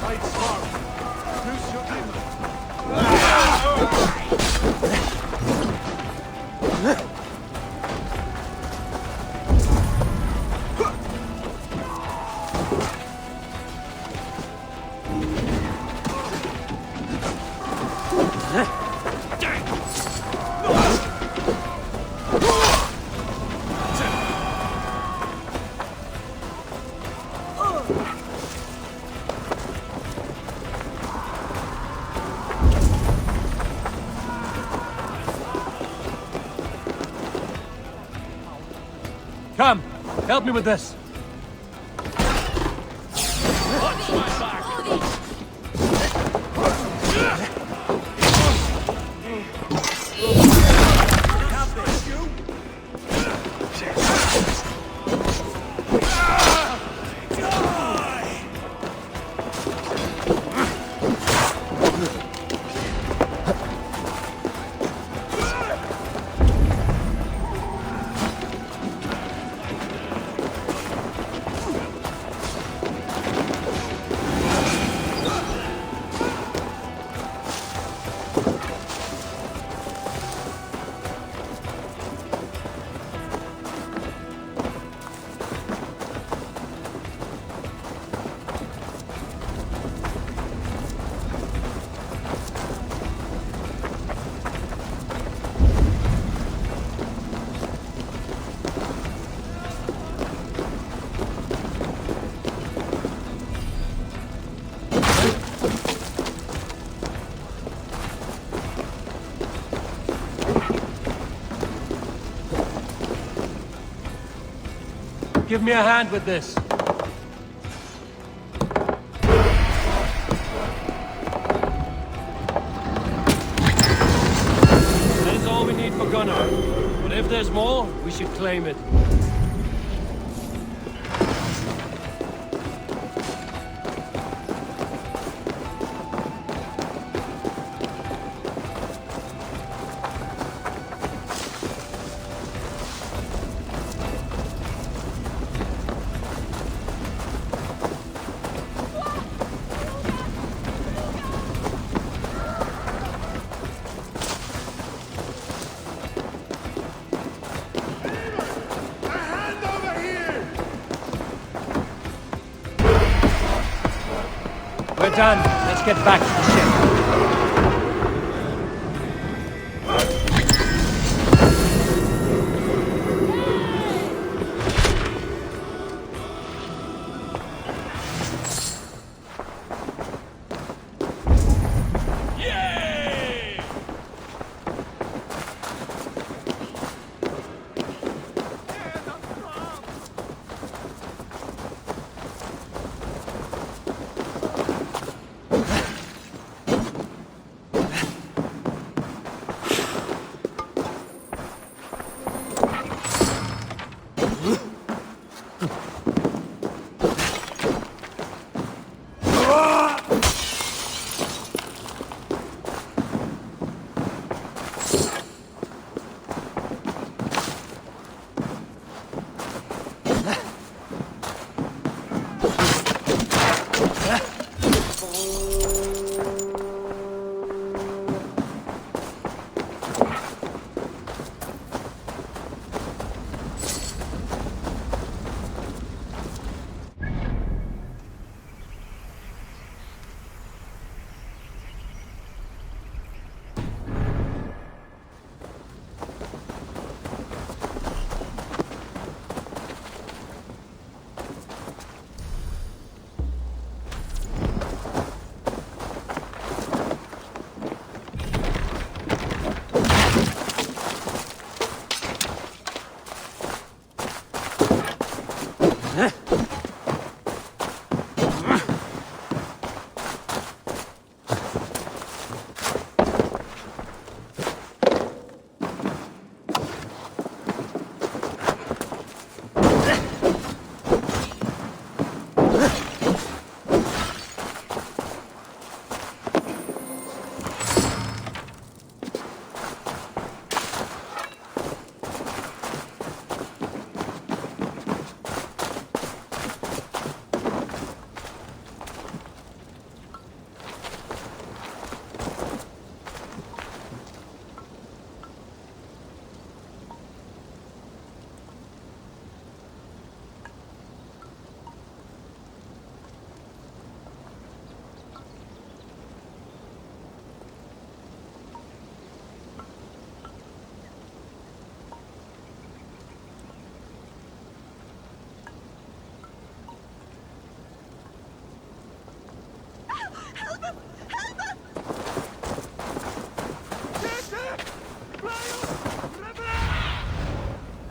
Fight smart. Use your Come, help me with this. Watch my back! Have this, you! Give me a hand with this. That is all we need for Gunnar. But if there's more, we should claim it. We're done. Let's get back to the ship.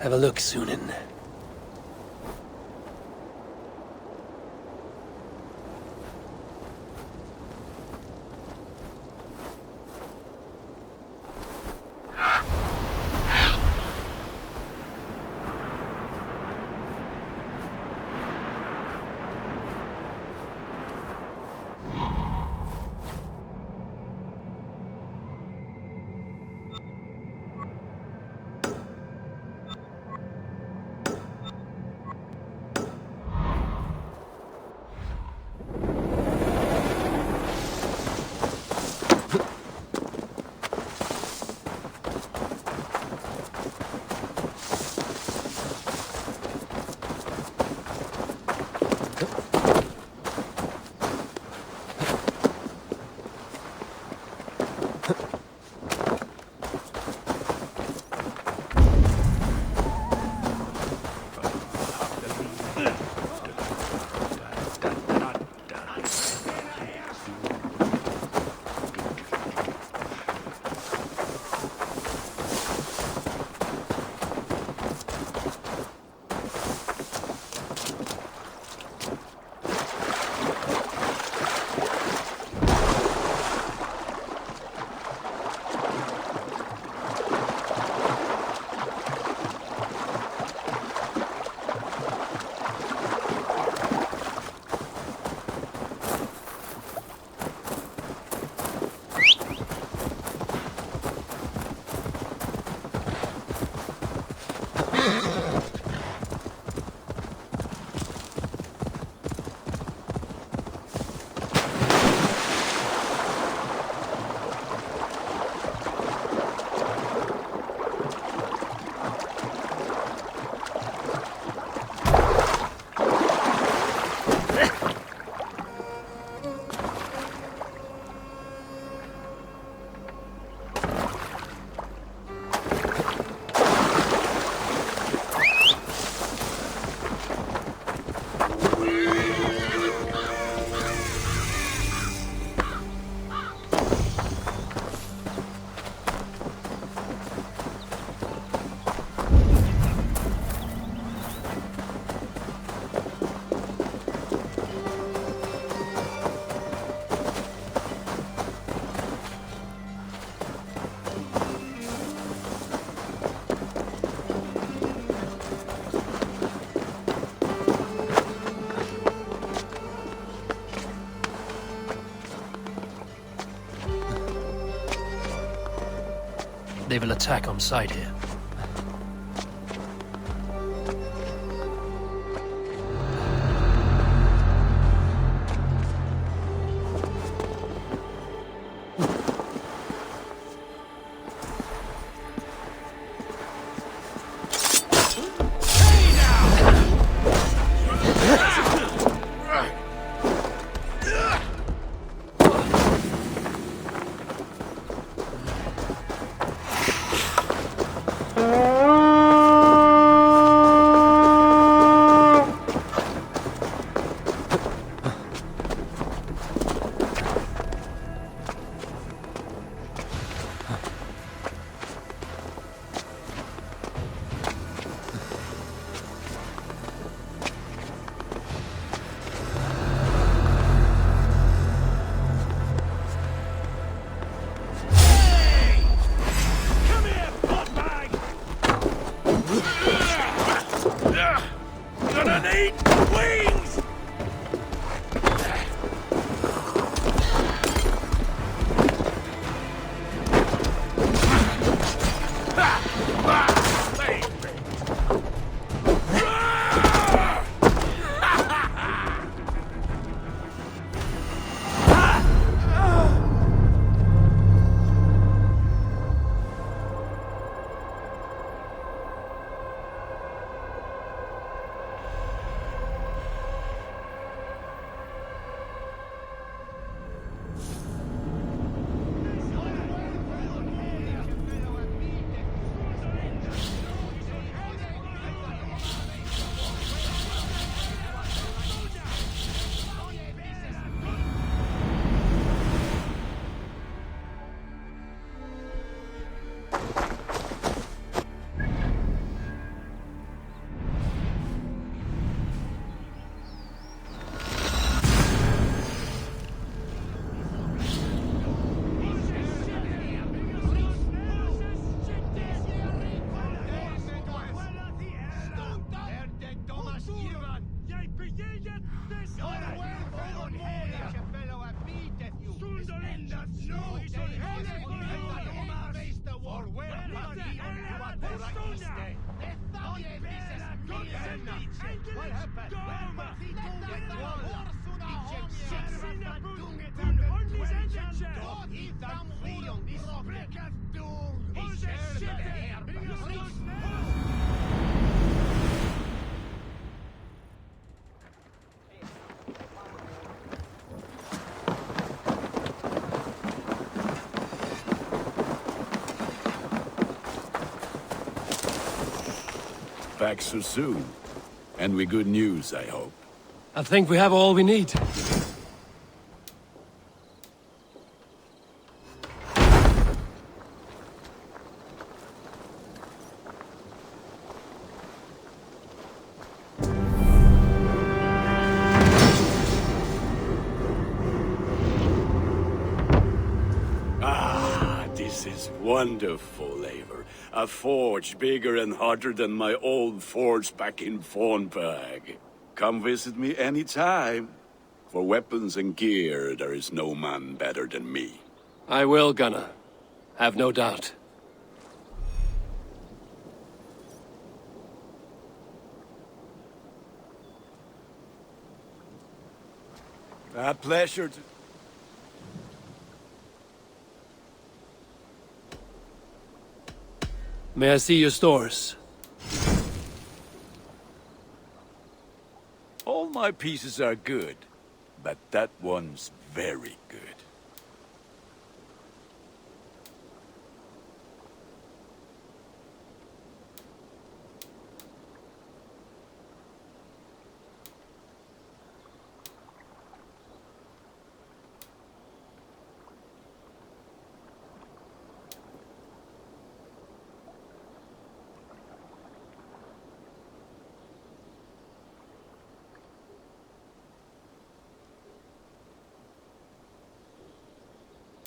Have a look, Sunan. They will attack on sight here. Gonna need wings! Back so soon. And with good news, I hope. I think we have all we need. This is wonderful, Eivor. A forge bigger and hotter than my old forge back in Fornburg. Come visit me anytime. For weapons and gear, there is no man better than me. I will, Gunnar. Have no doubt. A pleasure to... May I see your stores? All my pieces are good, but that one's very good.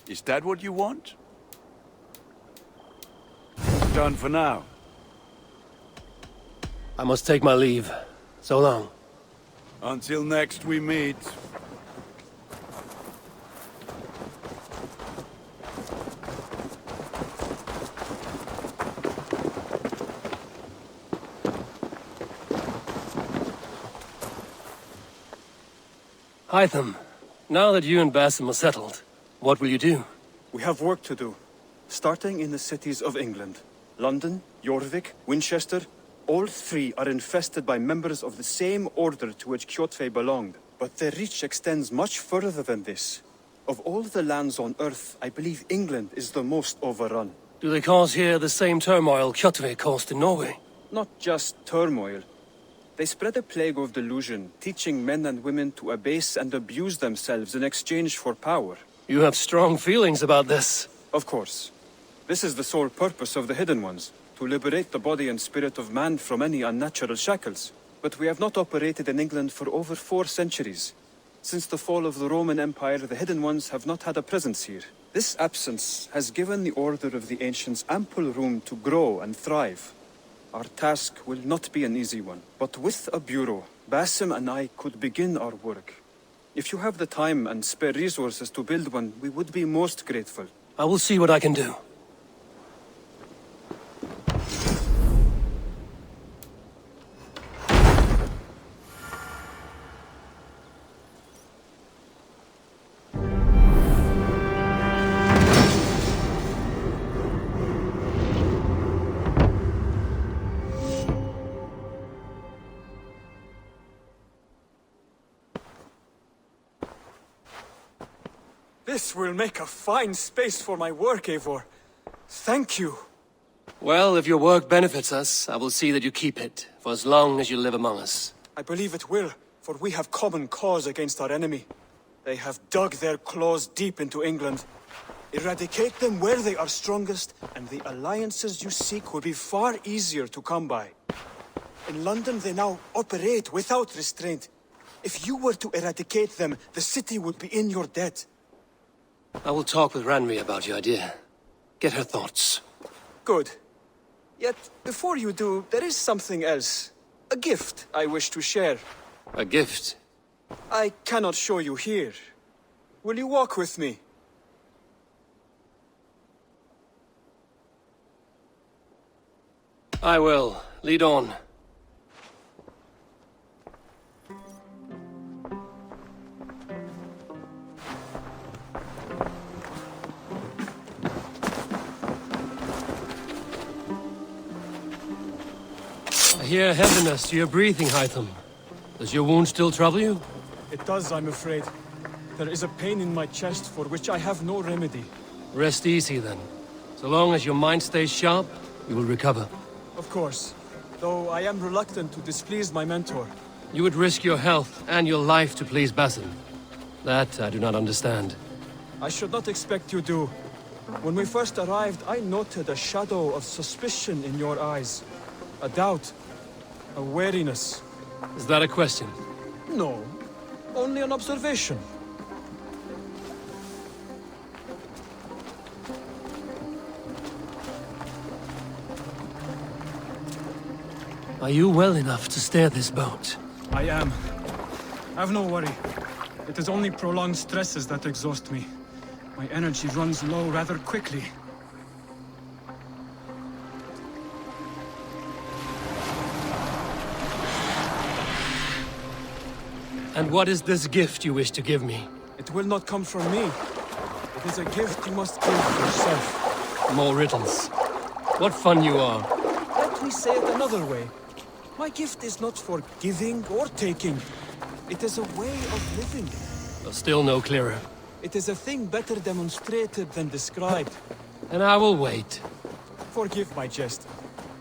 Is that what you want? Done for now. I must take my leave. So long. Until next we meet. Hytham, now that you and Basim are settled, what will you do? We have work to do, starting in the cities of England. London, Jorvik, Winchester, all three are infested by members of the same order to which Kjotve belonged. But their reach extends much further than this. Of all the lands on Earth, I believe England is the most overrun. Do they cause here the same turmoil Kjotve caused in Norway? Not just turmoil. They spread a plague of delusion, teaching men and women to abase and abuse themselves in exchange for power. You have strong feelings about this. Of course. This is the sole purpose of the Hidden Ones, to liberate the body and spirit of man from any unnatural shackles. But we have not operated in England for over 4 centuries. Since the fall of the Roman Empire, the Hidden Ones have not had a presence here. This absence has given the Order of the Ancients ample room to grow and thrive. Our task will not be an easy one, but with a bureau, Basim and I could begin our work. If you have the time and spare resources to build one, we would be most grateful. I will see what I can do. This will make a fine space for my work, Eivor. Thank you. Well, if your work benefits us, I will see that you keep it, for as long as you live among us. I believe it will, for we have common cause against our enemy. They have dug their claws deep into England. Eradicate them where they are strongest, and the alliances you seek will be far easier to come by. In London, they now operate without restraint. If you were to eradicate them, the city would be in your debt. I will talk with Ranri about your idea. Get her thoughts. Good. Yet, before you do, there is something else. A gift I wish to share. A gift? I cannot show you here. Will you walk with me? I will. Lead on. I hear heaviness to your breathing, Hytham. Does your wound still trouble you? It does, I'm afraid. There is a pain in my chest for which I have no remedy. Rest easy, then. So long as your mind stays sharp, you will recover. Of course. Though I am reluctant to displease my mentor. You would risk your health and your life to please Basin. That I do not understand. I should not expect you to. When we first arrived, I noted a shadow of suspicion in your eyes. A doubt. A wariness. Is that a question? No. Only an observation. Are you well enough to steer this boat? I am. Have no worry. It is only prolonged stresses that exhaust me. My energy runs low rather quickly. And what is this gift you wish to give me? It will not come from me. It is a gift you must give yourself. More riddles. What fun you are. Let me say it another way. My gift is not for giving or taking. It is a way of living. Still no clearer. It is a thing better demonstrated than described. And I will wait. Forgive my jest.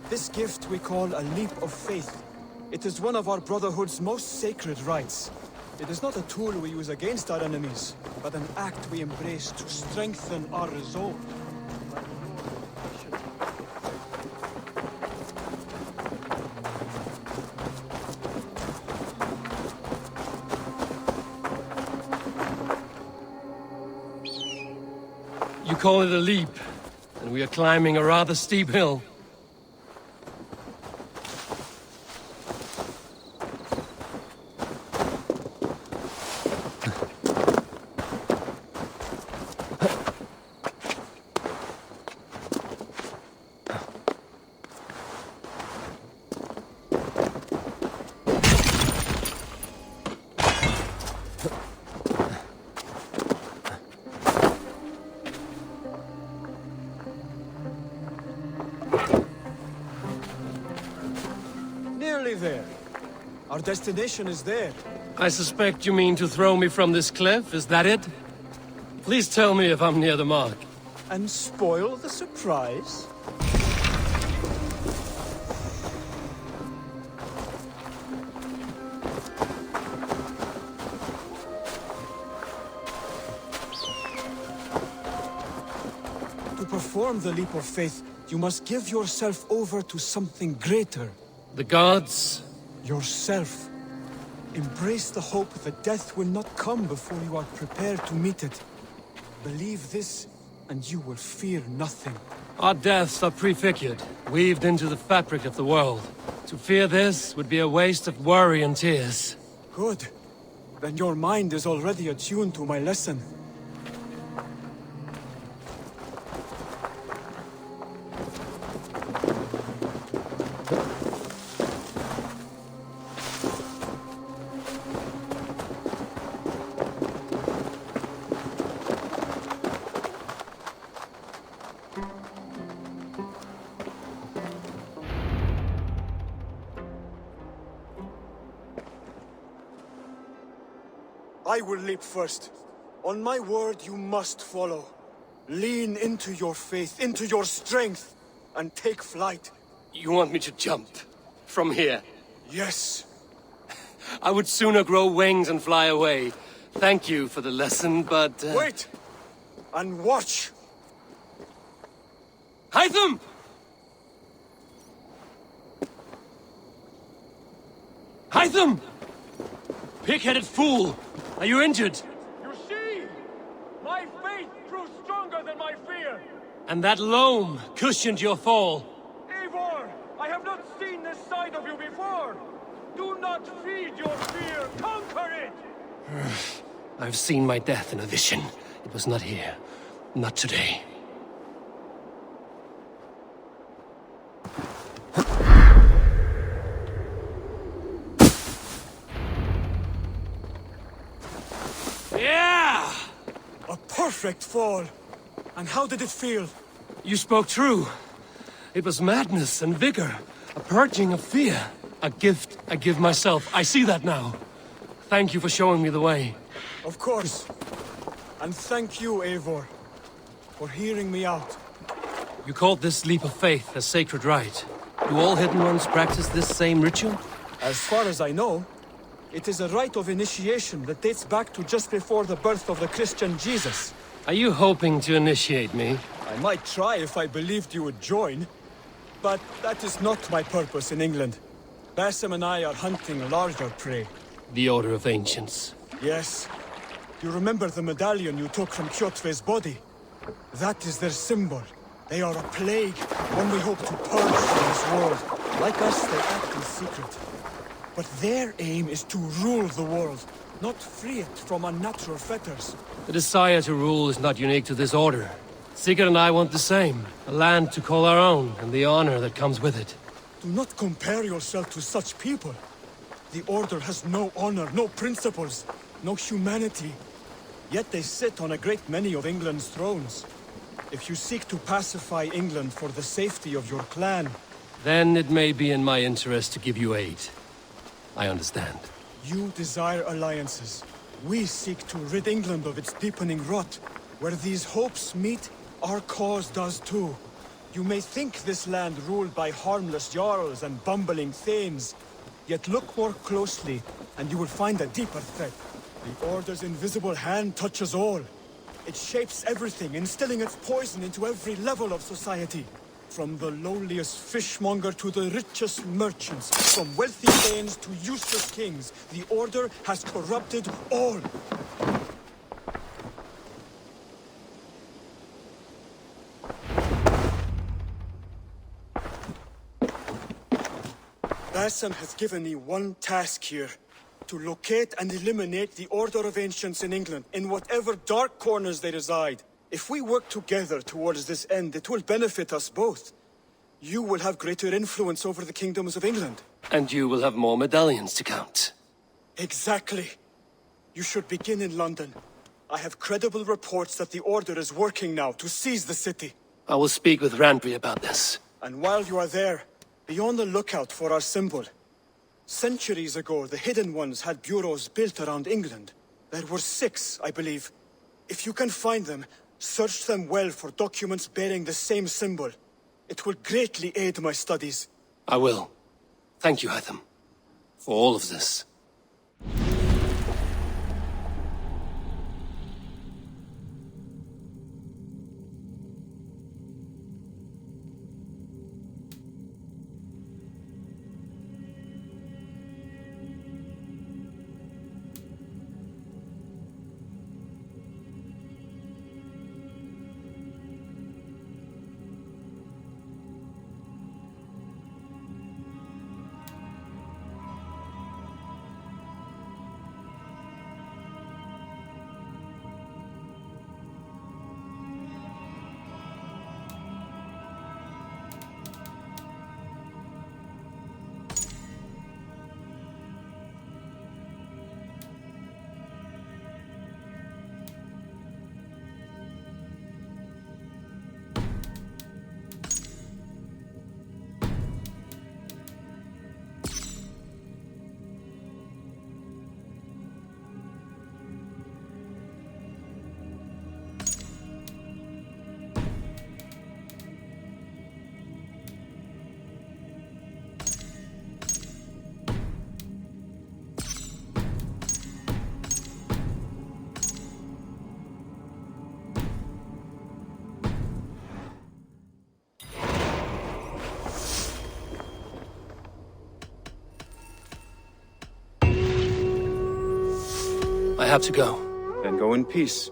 This gift we call a leap of faith. It is one of our Brotherhood's most sacred rites. It is not a tool we use against our enemies, but an act we embrace to strengthen our resolve. You call it a leap, and we are climbing a rather steep hill. Nearly there. Our destination is there. I suspect you mean to throw me from this cliff, is that it? Please tell me if I'm near the mark. And spoil the surprise? To perform the leap of faith, you must give yourself over to something greater. The gods? Yourself. Embrace the hope that death will not come before you are prepared to meet it. Believe this, and you will fear nothing. Our deaths are prefigured, weaved into the fabric of the world. To fear this would be a waste of worry and tears. Good. Then your mind is already attuned to my lesson. I will leap first. On my word, you must follow. Lean into your faith, into your strength, and take flight. You want me to jump? From here? Yes. I would sooner grow wings and fly away. Thank you for the lesson, but... Wait! And watch! Hytham! Hytham! Pig-headed fool! Are you injured? You see? My faith grew stronger than my fear! And that loam cushioned your fall. Eivor! I have not seen this side of you before! Do not feed your fear! Conquer it! I've seen my death in a vision. It was not here. Not today. perfect fall. And how did it feel? You spoke true. It was madness and vigor, a purging of fear. A gift I give myself. I see that now. Thank you for showing me the way. Of course. And thank you, Eivor, for hearing me out. You called this leap of faith a sacred rite. Do all Hidden Ones practice this same ritual? As far as I know, it is a rite of initiation that dates back to just before the birth of the Christian Jesus. Are you hoping to initiate me? I might try if I believed you would join. But that is not my purpose in England. Basim and I are hunting larger prey. The Order of Ancients. Yes. You remember the medallion you took from Kjotve's body? That is their symbol. They are a plague, one we hope to purge from this world. Like us, they act in secret. But their aim is to rule the world, not free it from unnatural fetters. The desire to rule is not unique to this order. Sigurd and I want the same. A land to call our own, and the honor that comes with it. Do not compare yourself to such people. The Order has no honor, no principles, no humanity. Yet they sit on a great many of England's thrones. If you seek to pacify England for the safety of your clan... Then it may be in my interest to give you aid. I understand. You desire alliances. We seek to rid England of its deepening rot. Where these hopes meet, our cause does too. You may think this land ruled by harmless jarls and bumbling thanes. Yet look more closely, and you will find a deeper threat. The Order's invisible hand touches all. It shapes everything, instilling its poison into every level of society. From the lowliest fishmonger to the richest merchants, from wealthy thanes to useless kings, the Order has corrupted all. Basim has given me one task here. To locate and eliminate the Order of Ancients in England, in whatever dark corners they reside. If we work together towards this end, it will benefit us both. You will have greater influence over the kingdoms of England. And you will have more medallions to count. Exactly. You should begin in London. I have credible reports that the Order is working now to seize the city. I will speak with Randbury about this. And while you are there, be on the lookout for our symbol. Centuries ago, the Hidden Ones had bureaus built around England. There were 6, I believe. If you can find them, search them well for documents bearing the same symbol. It will greatly aid my studies. I will. Thank you, Hytham, for all of this. I have to go. Then go in peace.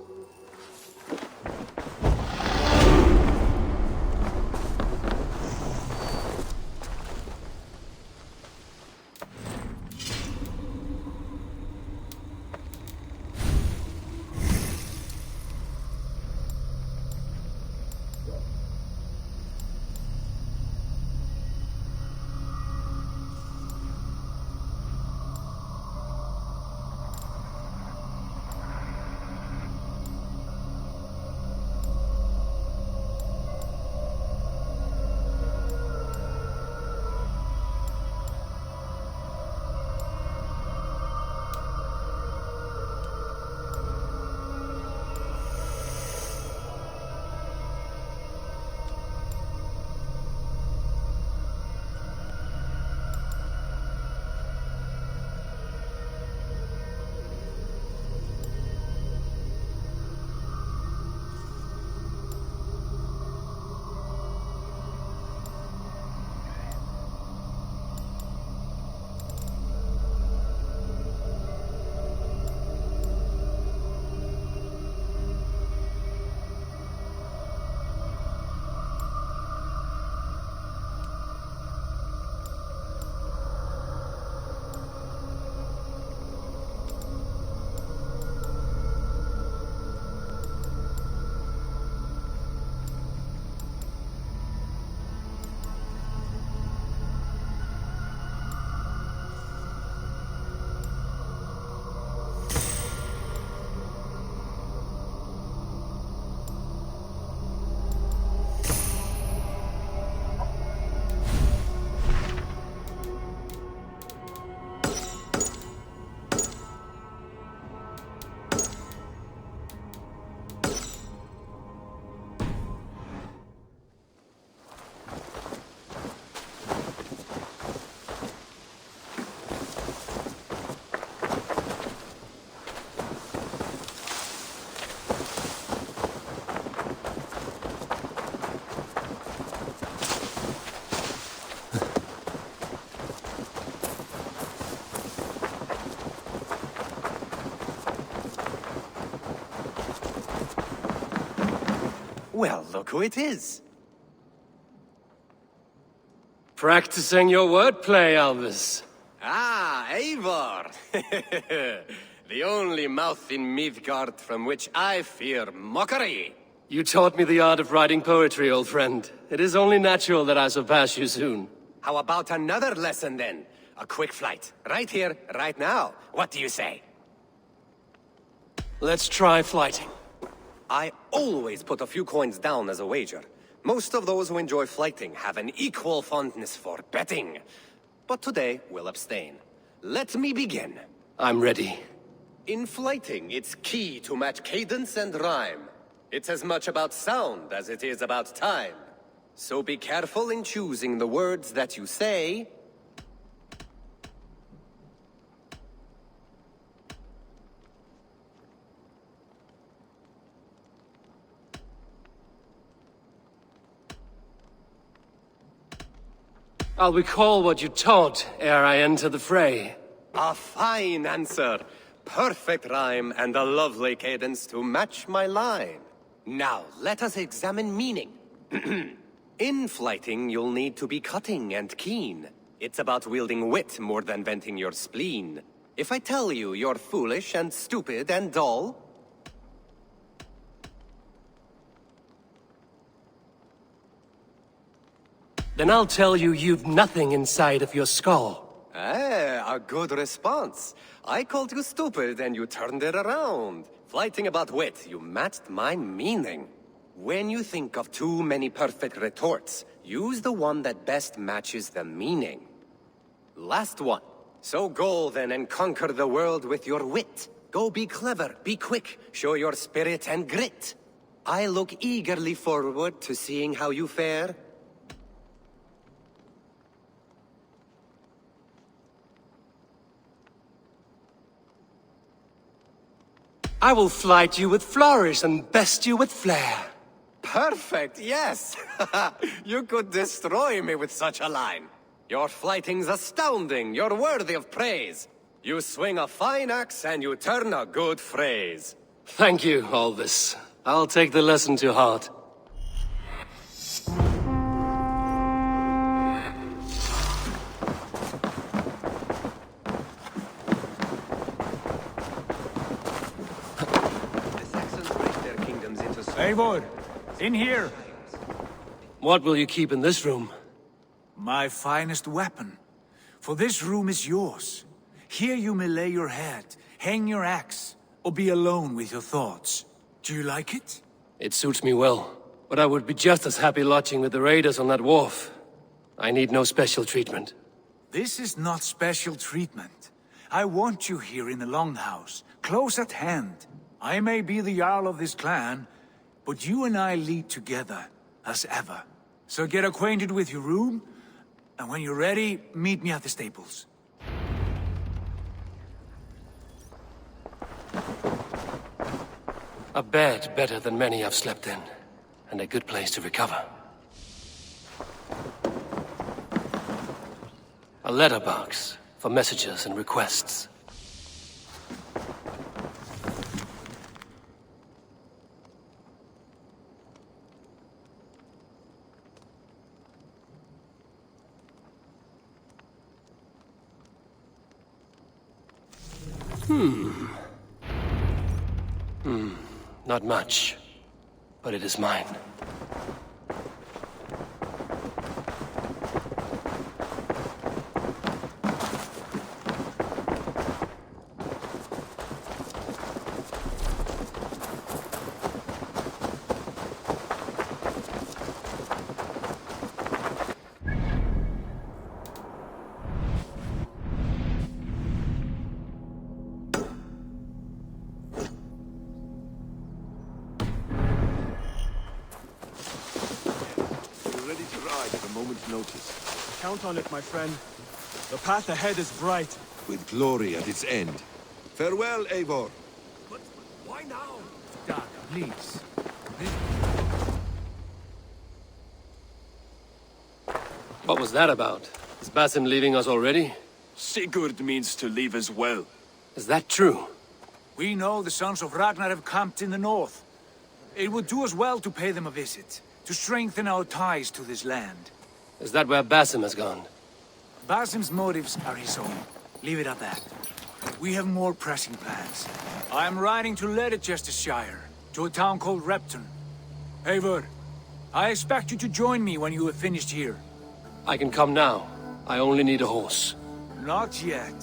look who it is. Practicing your wordplay, Albus. Ah, Eivor! The only mouth in Midgard from which I fear mockery. You taught me the art of writing poetry, old friend. It is only natural that I surpass you soon. How about another lesson then? A quick flight. Right here, right now. What do you say? Let's try flighting. I always put a few coins down as a wager. Most of those who enjoy flighting have an equal fondness for betting. But today, we'll abstain. Let me begin. I'm ready. In flighting, it's key to match cadence and rhyme. It's as much about sound as it is about time. So be careful in choosing the words that you say. I'll recall what you taught ere I enter the fray. A fine answer. Perfect rhyme and a lovely cadence to match my line. Now, let us examine meaning. In flighting, you'll need to be cutting and keen. It's about wielding wit more than venting your spleen. If I tell you you're foolish and stupid and dull, then I'll tell you you've nothing inside of your skull. a good response. I called you stupid and you turned it around. Flighting about wit, you matched my meaning. When you think of too many perfect retorts, use the one that best matches the meaning. Last one. So go then and conquer the world with your wit. Go be clever, be quick, show your spirit and grit. I look eagerly forward to seeing how you fare. I will flight you with flourish and best you with flair. Perfect, yes! You could destroy me with such a line. Your flighting's astounding, you're worthy of praise. You swing a fine axe and you turn a good phrase. Thank you, Albus. I'll take the lesson to heart. Eivor, in here. What will you keep in this room? My finest weapon. For this room is yours. Here you may lay your head, hang your axe, or be alone with your thoughts. Do you like it? It suits me well, but I would be just as happy lodging with the raiders on that wharf. I need no special treatment. This is not special treatment. I want you here in the Longhouse, close at hand. I may be the Jarl of this clan, but you and I lead together, as ever. So get acquainted with your room, and when you're ready, meet me at the stables. A bed better than many I've slept in, and a good place to recover. A letterbox for messages and requests. Not much, but it is mine. Notice. Count on it, my friend. The path ahead is bright. With glory at its end. Farewell, Eivor. But why now? Dad, please. What was that about? Is Basim leaving us already? Sigurd means to leave as well. Is that true? We know the sons of Ragnar have camped in the north. It would do us well to pay them a visit, to strengthen our ties to this land. Is that where Basim has gone? Basim's motives are his own. Leave it at that. We have more pressing plans. I am riding to Leicestershire, to a town called Repton. Eivor, I expect you to join me when you have finished here. I can come now. I only need a horse. Not yet.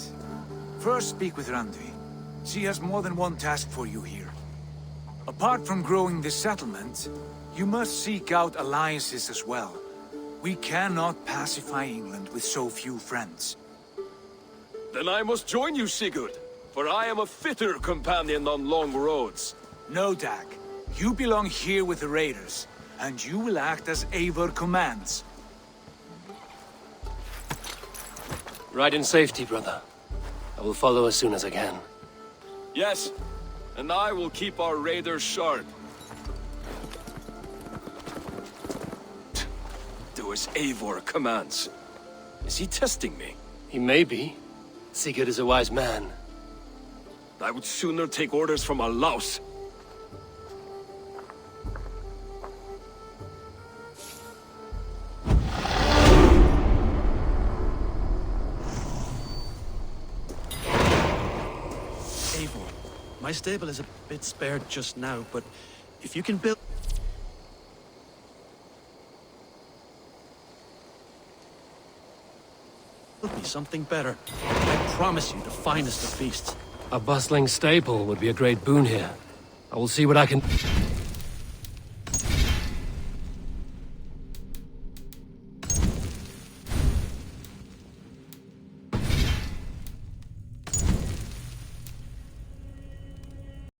First speak with Randvi. She has more than one task for you here. Apart from growing this settlement, you must seek out alliances as well. We cannot pacify England with so few friends. Then I must join you, Sigurd, for I am a fitter companion on long roads. No, Dag. You belong here with the raiders, and you will act as Eivor commands. Ride in safety, brother. I will follow as soon as I can. Yes, and I will keep our raiders sharp. Do as Eivor commands. Is he testing me? He may be. Sigurd is a wise man. I would sooner take orders from a louse. Eivor, my stable is a bit spared just now, but if you can build... me something better, I promise you the finest of feasts. A bustling stable would be a great boon here. I will see what I can...